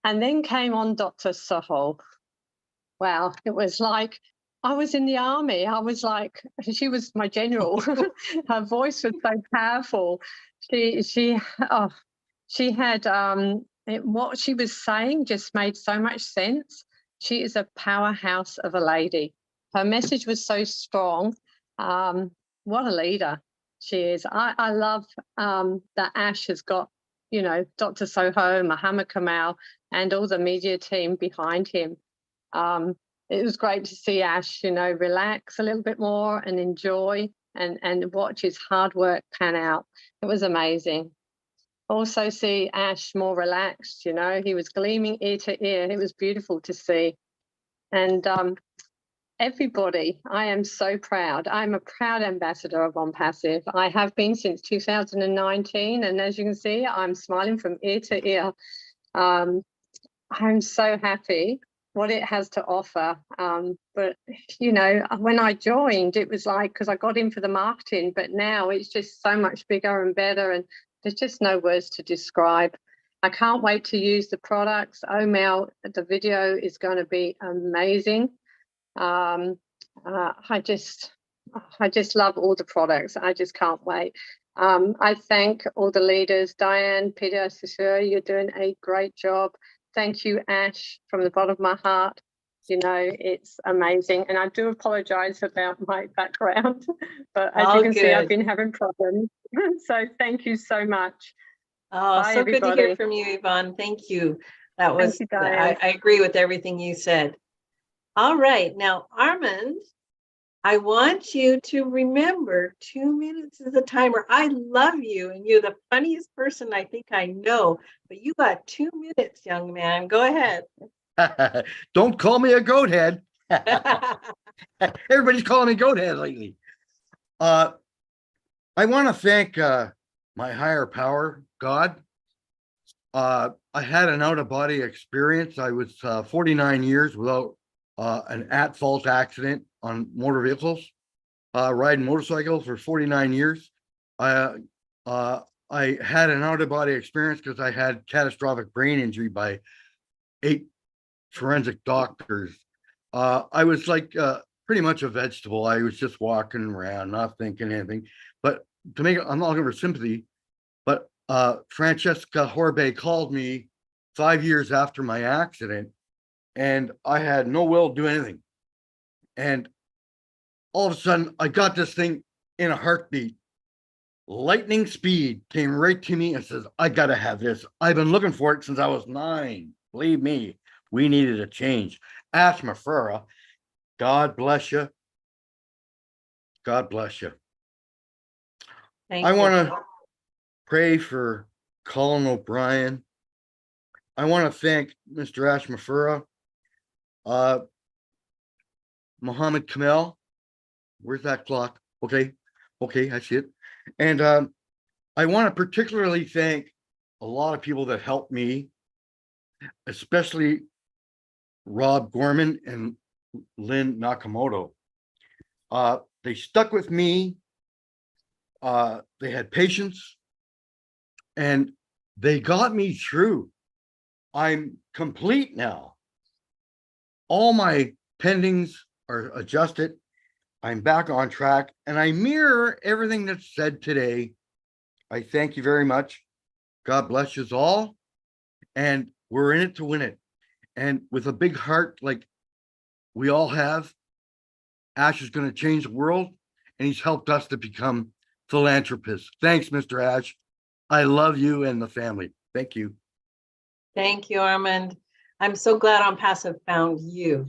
And then came on Dr. Sahol. Wow, it was like I was in the army. I was like, she was my general. Her voice was so powerful. She had what she was saying just made so much sense. She is a powerhouse of a lady. Her message was so strong. What a leader she is. I love that Ash has got, you know, Dr. Soho, Muhammad Kamal, and all the media team behind him. It was great to see Ash, you know, relax a little bit more and enjoy and watch his hard work pan out. It was amazing. Also see Ash more relaxed, you know, he was gleaming ear to ear. It was beautiful to see. And everybody, I am so proud. I'm a proud ambassador of ONPASSIVE. I have been since 2019. And as you can see, I'm smiling from ear to ear. I'm so happy what it has to offer. But, you know, when I joined, it was like, because I got in for the marketing, but now it's just so much bigger and better. And there's just no words to describe. I can't wait to use the products. Omel, the video is going to be amazing. I just love all the products. I just can't wait. I thank all the leaders, Diane, Peter, Cicero, you're doing a great job. Thank you, Ash, from the bottom of my heart. You know, it's amazing. And I do apologize about my background, but as you can see, I've been having problems. So thank you so much. Oh, Bye, so everybody. good to hear from you, Yvonne. Thank you. That was, Thank you, Diane. I agree with everything you said. All right, now, Armand, I want you to remember 2 minutes is the timer. I love you, and you're the funniest person I think I know, but you got 2 minutes, young man. Go ahead. Don't call me a goat head. Everybody's calling me goat head lately. I want to thank my higher power, God. I had an out-of-body experience. I was 49 years without an at-fault accident on motor vehicles, riding motorcycles for 49 years. I had an out-of-body experience because I had catastrophic brain injury by 8 forensic doctors. I was like pretty much a vegetable. I was just walking around, not thinking anything. But to make it, I'm not looking for sympathy, but Francesca Horbe called me 5 years after my accident, and I had no will to do anything. And all of a sudden, I got this thing in a heartbeat. Lightning speed came right to me and says, I got to have this. I've been looking for it since I was 9. Believe me, we needed a change. Ash Mafura, God bless you. God bless you. I want to pray for Colin O'Brien. I want to thank Mr. Ash Mafura, Muhammad Kamal. Where's that clock? Okay, I see it. And I want to particularly thank a lot of people that helped me, especially Rob Gorman and Lynn Nakamoto. They stuck with me. They had patience, and they got me through. I'm complete now. All my pendings are adjusted. I'm back on track, and I mirror everything that's said today. I thank you very much. God bless us all. And we're in it to win it. And with a big heart like we all have, Ash is going to change the world, and he's helped us to become philanthropists. Thanks, Mr. Ash. I love you and the family. Thank you. Thank you, Armand. I'm so glad ONPASSIVE found you.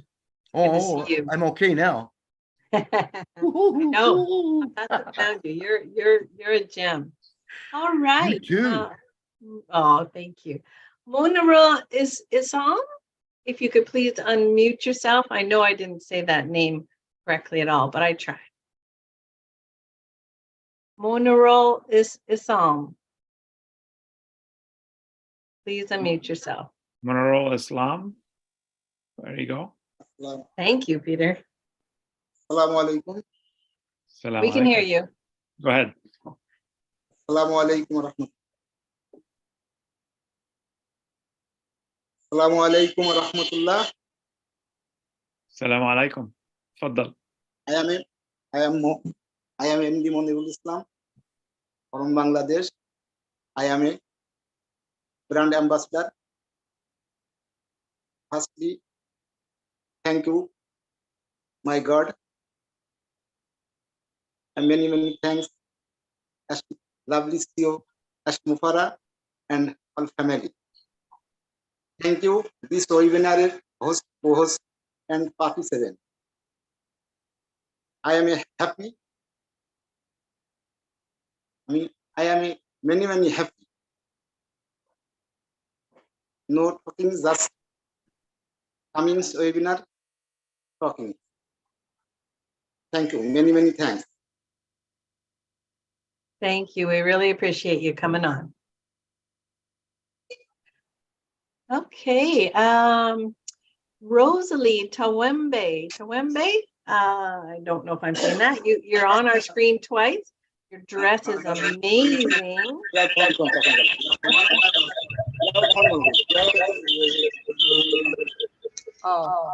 Good to see you. I'm okay now. No, ONPASSIVE found you. You're a gem. All right. You too. Oh, thank you. Monaril Isam, if you could please unmute yourself. I know I didn't say that name correctly at all, but I tried. Monaril Isam. Please unmute yourself. Monaril Islam. There you go. Thank you, Peter. Assalamu alaikum. We can hear you. Go ahead. Assalamu alaikum wa rahmatullah. Assalamu alaikum wa rahmatullah. Assalamu alaikum. Faddal. I am MD Monirul Islam from Bangladesh. I am a brand ambassador. Firstly, thank you, my God, and many thanks, as lovely CEO, as Mushara, and all family. Thank you, this webinar host, co-host, and participant. I am happy. I am many happy. No talking, just coming webinar talking. Thank you. Many thanks. Thank you. We really appreciate you coming on. Okay. Rosalie Tawembe. I don't know if I'm saying that. You're on our screen twice. Your dress is amazing. Oh,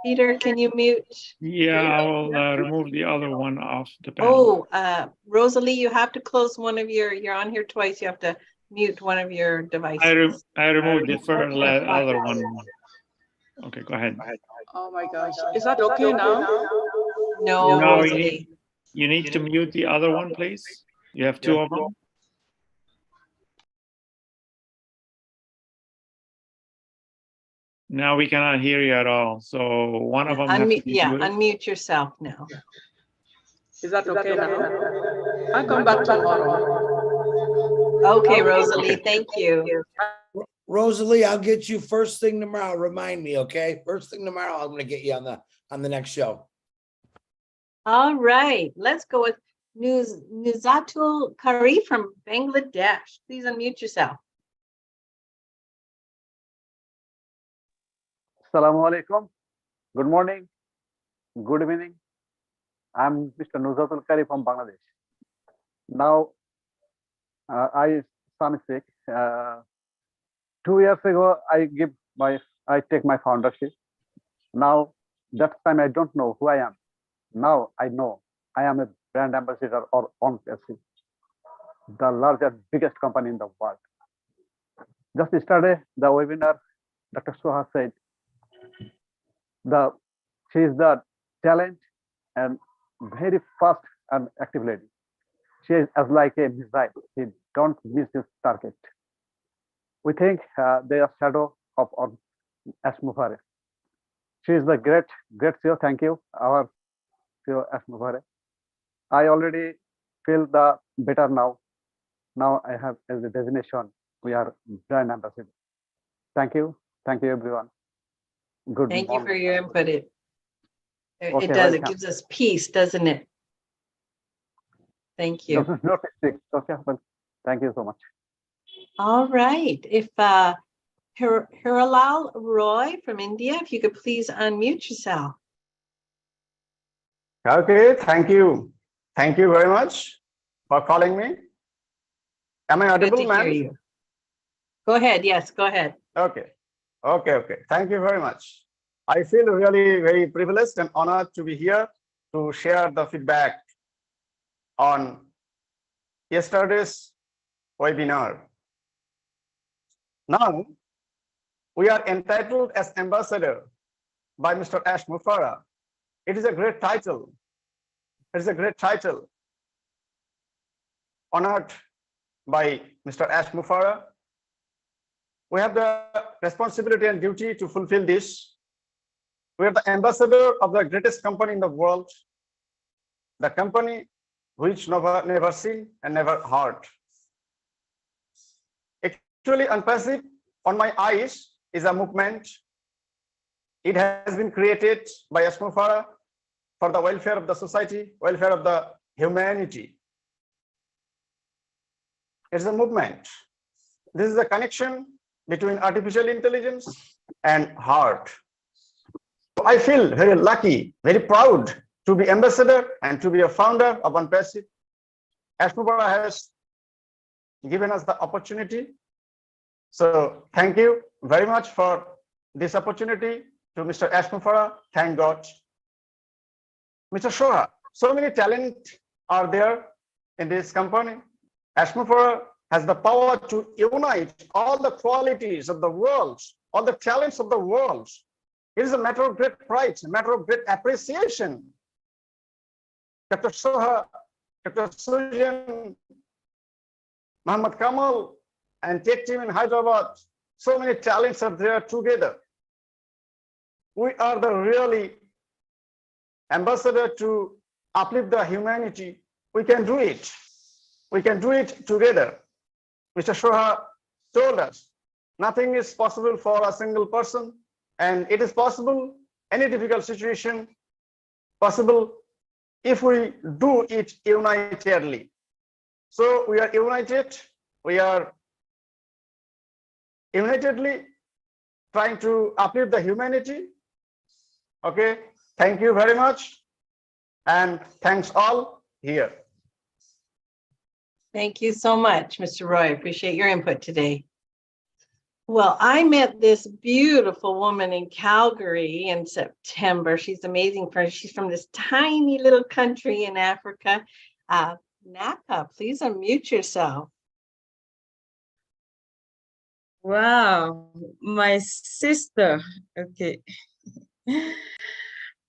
Peter, can you mute? Yeah, I will remove the other one off the Oh, panel. Rosalie, you have to close one of you're on here twice. You have to mute one of your devices. I removed the other one. Okay, go ahead. Oh my gosh. Is that okay now? No, No, Rosalie. you need to mute the other one, please. You have two of them. Now we cannot hear you at all. So one of them has to be muted. Unmute yourself now. Is that okay now? I'll come back tomorrow. Okay, Rosalie, thank you. Rosalie, I'll get you first thing tomorrow. Remind me, okay? First thing tomorrow, I'm gonna get you on the next show. All right, let's go with Nuzatul Kari from Bangladesh. Please unmute yourself. Assalamu alaikum. Good morning. Good evening. I'm Mr. Nuzatul Kari from Bangladesh. Now, I sick. 2 years ago, I take my foundership. Now, that time I don't know who I am. Now I know I am a brand ambassador or ONPASSIVE, the largest, biggest company in the world. Just yesterday, the webinar, Dr. Soha said, she is the talent and very fast and active lady. She is as like a missile. She don't miss this target. We think they are shadow of Ash Mushara. She is the great CEO. Thank you, our CEO Ash Mushara. I already feel the better now. Now I have as a designation. We are brand ambassador. Thank you everyone. Good Thank morning. you for your input. It Okay, does. welcome. It gives us peace, doesn't it? Thank you. This is not mistake. Okay, well, thank you so much. All right. If Hiralal Roy from India, if you could please unmute yourself. Okay, thank you. Thank you very much for calling me. Am I audible, Good to hear ma'am? you. Go ahead. Yes, go ahead. Okay. Thank you very much. I feel really very privileged and honored to be here to share the feedback on yesterday's webinar. Now, we are entitled as ambassador by Mr. Ash Mushara. It is a great title. It is a great title. Honored by Mr. Ash Mushara. We have the responsibility and duty to fulfill this. We are the ambassador of the greatest company in the world, the company which never seen and never heard. Actually, ONPASSIVE, on my eyes, is a movement. It has been created by Ash Mushara for the welfare of the society, welfare of the humanity. It's a movement. This is a connection between artificial intelligence and heart. I feel very lucky, very proud to be ambassador and to be a founder of ONPASSIVE. Ash Mushara has given us the opportunity. So thank you very much for this opportunity to Mr. Ash Mushara. Thank God. Mr. Shoha, so many talent are there in this company. Ash Mushara has the power to unite all the qualities of the world, all the talents of the world. It is a matter of great pride, a matter of great appreciation. Dr. Shoha, Dr. Sujan, Muhammad Kamal, and tech team in Hyderabad, so many talents are there together. We are the really ambassador to uplift the humanity. We can do it. We can do it together. Mr. Shoha told us nothing is possible for a single person, and it is possible, any difficult situation possible if we do it unitedly. So we are united, we are unitedly trying to uplift the humanity. Okay, thank you very much, and thanks all here. Thank you so much, Mr. Roy. Appreciate your input today. Well, I met this beautiful woman in Calgary in September. She's amazing. She's from this tiny little country in Africa. Napa, please unmute yourself. Wow, my sister. Okay.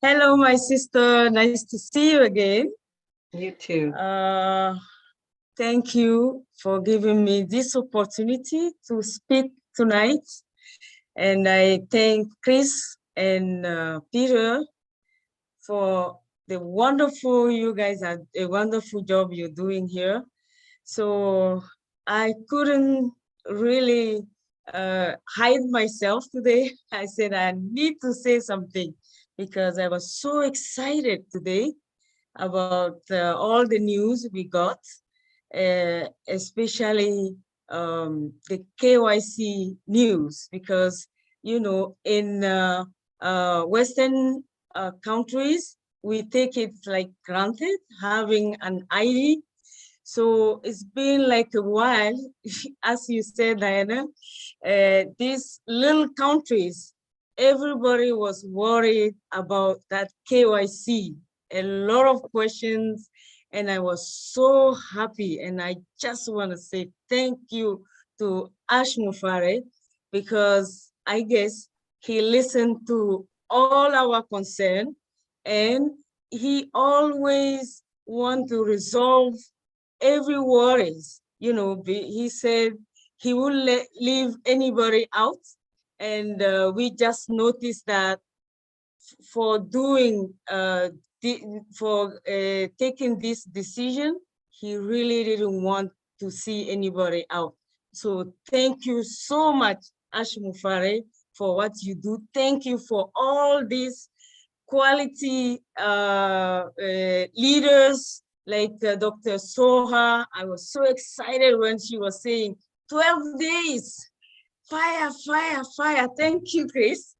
Hello, my sister. Nice to see you again. You too. Thank you for giving me this opportunity to speak tonight. And I thank Chris and Peter for the wonderful, you guys are a wonderful job you're doing here. So I couldn't really hide myself today. I said I need to say something because I was so excited today about all the news we got, especially the KYC news, because, you know, in Western countries, we take it like granted, having an ID. So it's been like a while, as you said, Diana, these little countries, everybody was worried about that KYC, a lot of questions, and I was so happy. And I just want to say thank you to Ash Mushara, because I guess he listened to all our concern, and he always want to resolve every worries. You know, he said he wouldn't leave anybody out. And we just noticed that for doing, taking this decision, he really didn't want to see anybody out. So thank you so much, Ash Mushara, for what you do. Thank you for all these quality leaders like Dr. Soha. I was so excited when she was saying 12 days, fire, fire, fire. Thank you, Chris.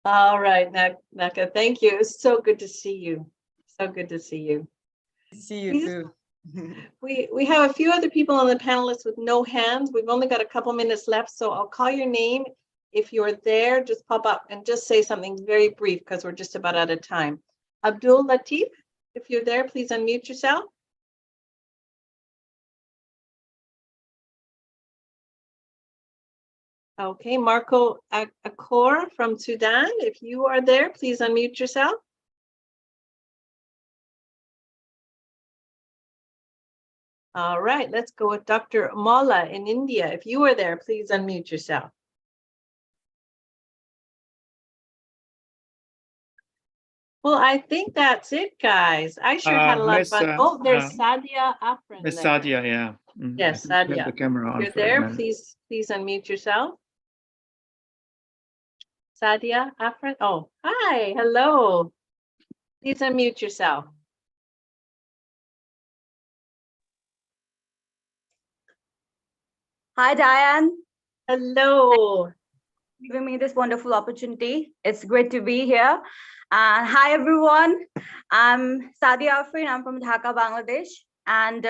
All right, Naka, thank you. It's so good to see you. So good to see you. See you too. We have a few other people on the panelists with no hands. We've only got a couple minutes left, so I'll call your name. If you're there, just pop up and just say something very brief because we're just about out of time. Abdul Latif, if you're there, please unmute yourself. Okay, Marco Akor from Sudan, if you are there, please unmute yourself. All right, let's go with Dr. Molla in India. If you are there, please unmute yourself. Well, I think that's it, guys. I sure had a lot of fun. Oh, there's Sadia Afrin Miss there. Sadia, yeah. Yes, I think you Sadia. have the camera on You're for a there. minute. Please unmute yourself. Sadia Afrin. Oh, hi. Hello. Please unmute yourself. Hi, Diane. Hello. Giving me this wonderful opportunity. It's great to be here. Hi, everyone. I'm Sadi Afrin. I'm from Dhaka, Bangladesh. And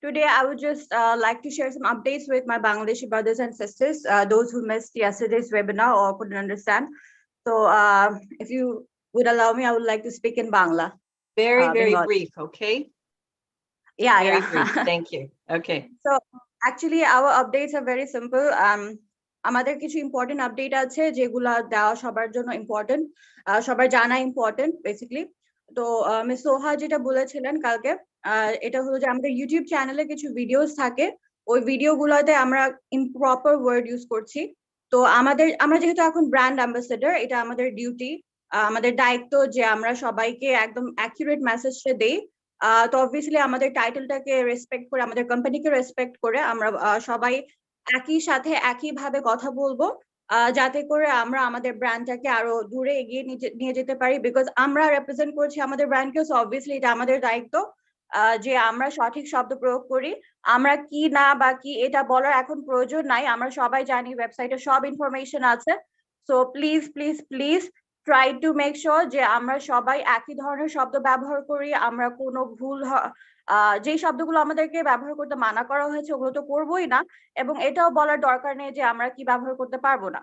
today I would just like to share some updates with my Bangladeshi brothers and sisters, those who missed yesterday's webinar or couldn't understand. So if you would allow me, I would like to speak in Bangla. Very brief, okay? Yeah, very yeah. brief. Thank you. Okay. So actually our updates are very simple. আমাদের কিছু important update আছে যেগুলা দেওয়া সবার জন্য important, সবার জানা important basically. তো মিস সোহা যেটা বলেছিলেন কালকে, এটা হলো যে আমাদের ইউটিউব চ্যানেলে কিছু ভিডিওস থাকে, ওই ভিডিওগুলোতে আমরা ইমপ্রপার ওয়ার্ড ইউজ করছি। তো আমরা যেহেতু এখন ব্র্যান্ড অ্যাম্বাসেডর, এটা আমাদের ডিউটি, আমাদের দায়িত্ব যে আমরা সবাইকে একদম অ্যাকুরেট মেসেজটা দেই। তো অবভিয়াসলি আমাদের টাইটেলটাকে রেসপেক্ট করে, আমাদের কোম্পানিকে রেসপেক্ট করে আমরা সবাই একই সাথে একইভাবে কথা বলবো, যাতে করে আমরা আমাদের ব্র্যান্ডটাকে আরো দূরে এগিয়ে নিয়ে যেতে পারি, বিকজ আমরা রিপ্রেজেন্ট করছি আমাদের ব্র্যান্ডকে। সো অবভিয়াসলি এটা আমাদের দায়িত্ব যে আমরা সঠিক শব্দ প্রয়োগ করি। আমরা কি না বা কি এটা বলার এখন প্রয়োজন নাই, আমরা সবাই জানি, ওয়েবসাইটে সব ইনফরমেশন আছে। So please please please try to make sure যে আমরা সবাই একই ধরনের শব্দ ব্যবহার করি, আমরা কোনো ভুল যে শব্দগুলো আমাদেরকে ব্যবহার করতে মানা করা হয়েছে ওগুলো তো করবোই না, এবং এটাও বলার দরকার নেই যে আমরা কি ব্যবহার করতে পারবো না।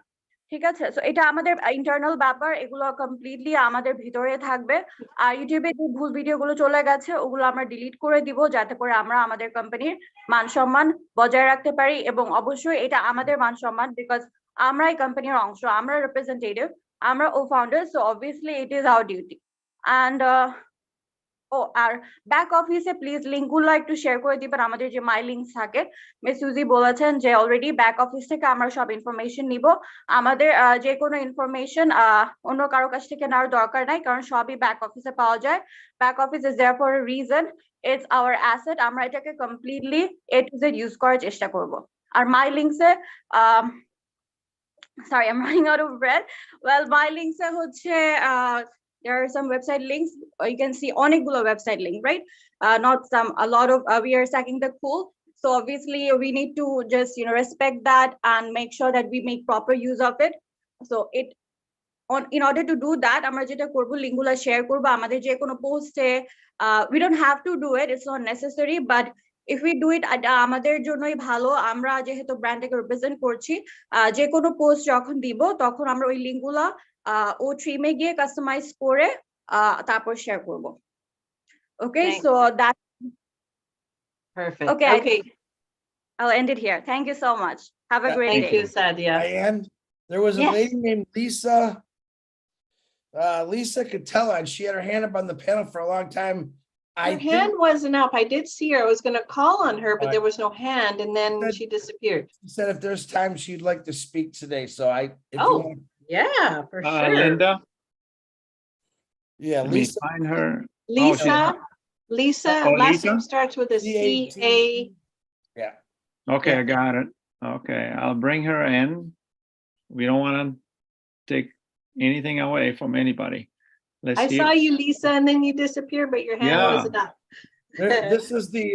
ঠিক আছে, সো এটা আমাদের ইন্টারনাল ব্যাপার, এগুলো কমপ্লিটলি আমাদের ভিতরে থাকবে। আর ইউটিউবে যে ভুল ভিডিওগুলো চলে গেছে ওগুলো আমরা ডিলিট করে দিব, যাতে করে আমরা আমাদের কোম্পানির মান সম্মান বজায় রাখতে পারি। এবং অবশ্যই এটা আমাদের মান সম্মান, বিকজ আমরা এই কোম্পানির অংশ, আমরা রিপ্রেজেন্টেটিভ, আমরা ও founder. So obviously it is our duty. And আর ব্যাক অফিসে প্লিজ লিঙ্কগুলো একটু শেয়ার করে দিবেন, আমাদের যে মাই লিঙ্কস থাকে। মিস সুজি বলেছেন যে অলরেডি ব্যাক অফিস থেকে আমরা সব ইনফরমেশন নিব, আমাদের যে কোনো ইনফরমেশন অন্য কারো কাছ থেকে নেওয়ার দরকার নাই, কারণ সবই ব্যাক অফিসে পাওয়া যায়। Back office is there for a reason, it's our asset. আমরা এটাকে completely A to Z use করার চেষ্টা করব। আর মাই লিঙ্কসে sorry, I'm running out of breath. Well, my links are there are some website links. You can see onigulo website link, right? Not some, a lot of we are stacking the pool. So obviously we need to just respect that and make sure that we make proper use of it. So in order to do that, আমরা যেটা করব, লিঙ্কগুলো share করব আমাদের যে কোনো পোস্টে। We don't have to do it, it's not necessary, but if we do it আমাদের জন্যই ভালো। আমরা যেহেতু ব্র্যান্ডটাকে রিপ্রেজেন্ট করছি, যে কোনো পোস্ট যখন দিব তখন আমরা ওই লিঙ্কগুলো ও থ্রিমে গিয়ে কাস্টমাইজ করে তারপর শেয়ার করব। Okay, so that perfect. Okay. I'll end it here. Thank you so much. Have a great day. Thank you, Sadia. Diane, there was a lady named Lisa Catella, and she had her hand up on the panel for a long time. Her hand wasn't up. I did see her. I was going to call on her, but there was no hand, and then she disappeared. She said if there's time, she'd like to speak today. So yeah, for sure. Linda? Yeah, Lisa. Find her. Lisa. Last name starts with a C-A. Yeah. Okay, I got it. Okay, I'll bring her in. We don't want to take anything away from anybody. I saw you, Lisa, and then you disappeared, but your hand wasn't up. This is the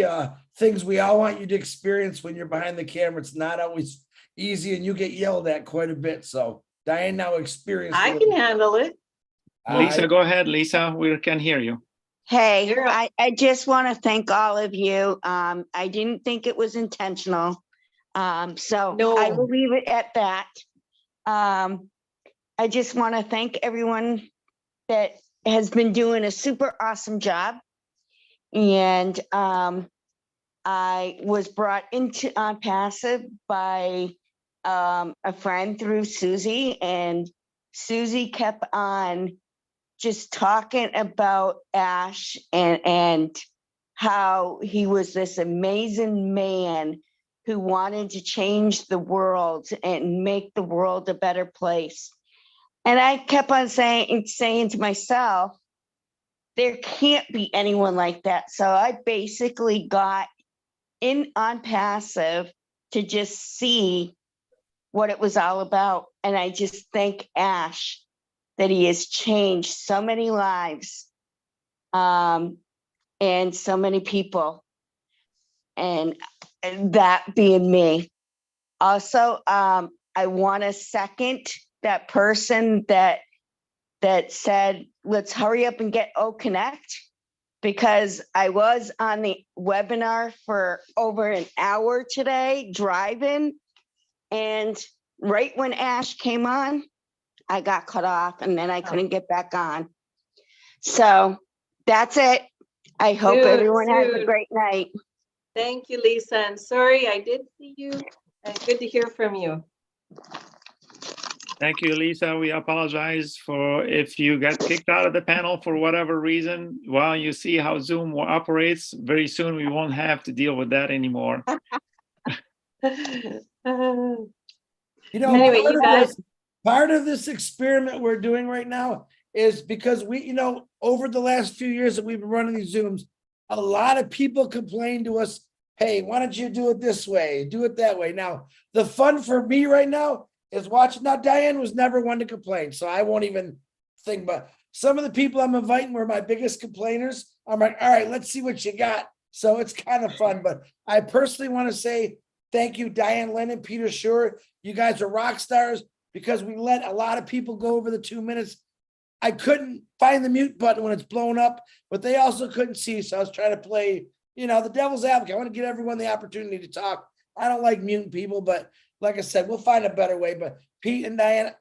things we all want you to experience when you're behind the camera. It's not always easy, and you get yelled at quite a bit. So Diane now experienced. I can handle it. Lisa, go ahead, Lisa. We can hear you. Hey, I just want to thank all of you. I didn't think it was intentional. So I will leave it at that. I just want to thank everyone that has been doing a super awesome job. And I was brought into ONPASSIVE by a friend through Susie, and Susie kept on just talking about Ash and how he was this amazing man who wanted to change the world and make the world a better place. And I kept on saying to myself, there can't be anyone like that. So I basically got in on passive to just see what it was all about. And I just thank Ash that he has changed so many lives and so many people. And that being me. Also, I want to second that person that said, let's hurry up and get O Connect, because I was on the webinar for over an hour today driving, and right when Ash came on, I got cut off and then I couldn't get back on. So that's it. I hope everyone has a great night. Thank you, Lisa. And sorry, I did see you. And good to hear from you. Thank you, Lisa. We apologize for if you got kicked out of the panel for whatever reason. Well, you see how Zoom operates. Very soon we won't have to deal with that anymore. Anyway, you guys. Part of this experiment we're doing right now is because we, over the last few years that we've been running these Zooms, a lot of people complain to us, hey, why don't you do it this way, do it that way? Now, the fun for me right now is watching. Now, Diane was never one to complain, so I won't even think, but some of the people I'm inviting were my biggest complainers. I'm like, all right, let's see what you got. So it's kind of fun, but I personally want to say thank you, Diane Lennon, Peter Schur. You guys are rock stars, because we let a lot of people go over the 2 minutes. I couldn't find the mute button when it's blown up, but they also couldn't see. So I was trying to play, the devil's advocate. I want to give everyone the opportunity to talk. I don't like muting people, but like I said, we'll find a better way. But Pete and Diana,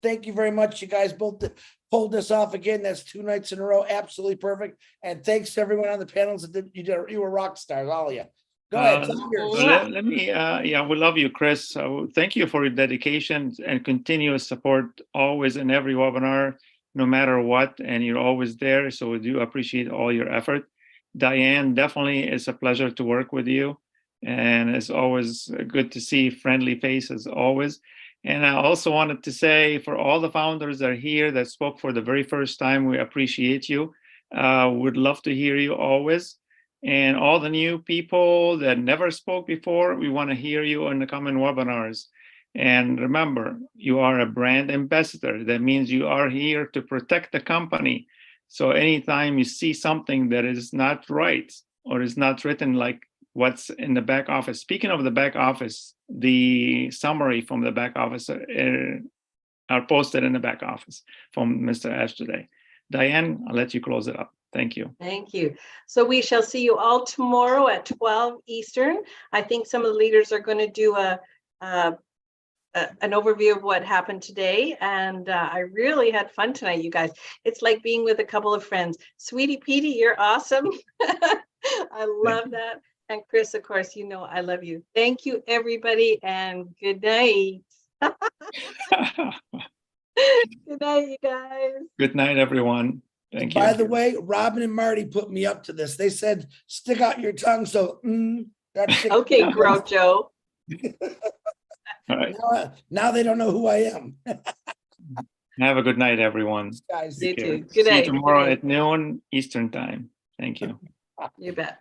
thank you very much. You guys both pulled this off again. That's 2 nights in a row. Absolutely perfect. And thanks to everyone on the panels that did. You were rock stars, all of you. Go ahead. Let me, we love you, Chris. So thank you for your dedication and continuous support always in every webinar, no matter what, and you're always there. So we do appreciate all your effort. Diane, definitely it's a pleasure to work with you. And it's always good to see friendly faces always. And I also wanted to say for all the founders that are here that spoke for the very first time, we appreciate you. Would love to hear you always. And all the new people that never spoke before, we want to hear you in the coming webinars. And remember, you are a brand ambassador. That means you are here to protect the company. So anytime you see something that is not right or is not written like what's in the back office. Speaking of the back office, the summary from the back office are posted in the back office from Mr. Ash today. Diane, I'll let you close it up. Thank you. Thank you. So we shall see you all tomorrow at 12 Eastern. I think some of the leaders are going to do an overview of what happened today. And I really had fun tonight, you guys. It's like being with a couple of friends. Sweetie Petey, you're awesome. I love that. And Chris, of course, I love you. Thank you, everybody, and good night. Good night, you guys. Good night, everyone. Thank you. By the way, Robin and Marty put me up to this. They said, stick out your tongue. So, that's okay, Groucho. All right. Now they don't know who I am. Have a good night, everyone. Guys, you too. See Good night. you tomorrow at noon Eastern time. Thank you. You bet.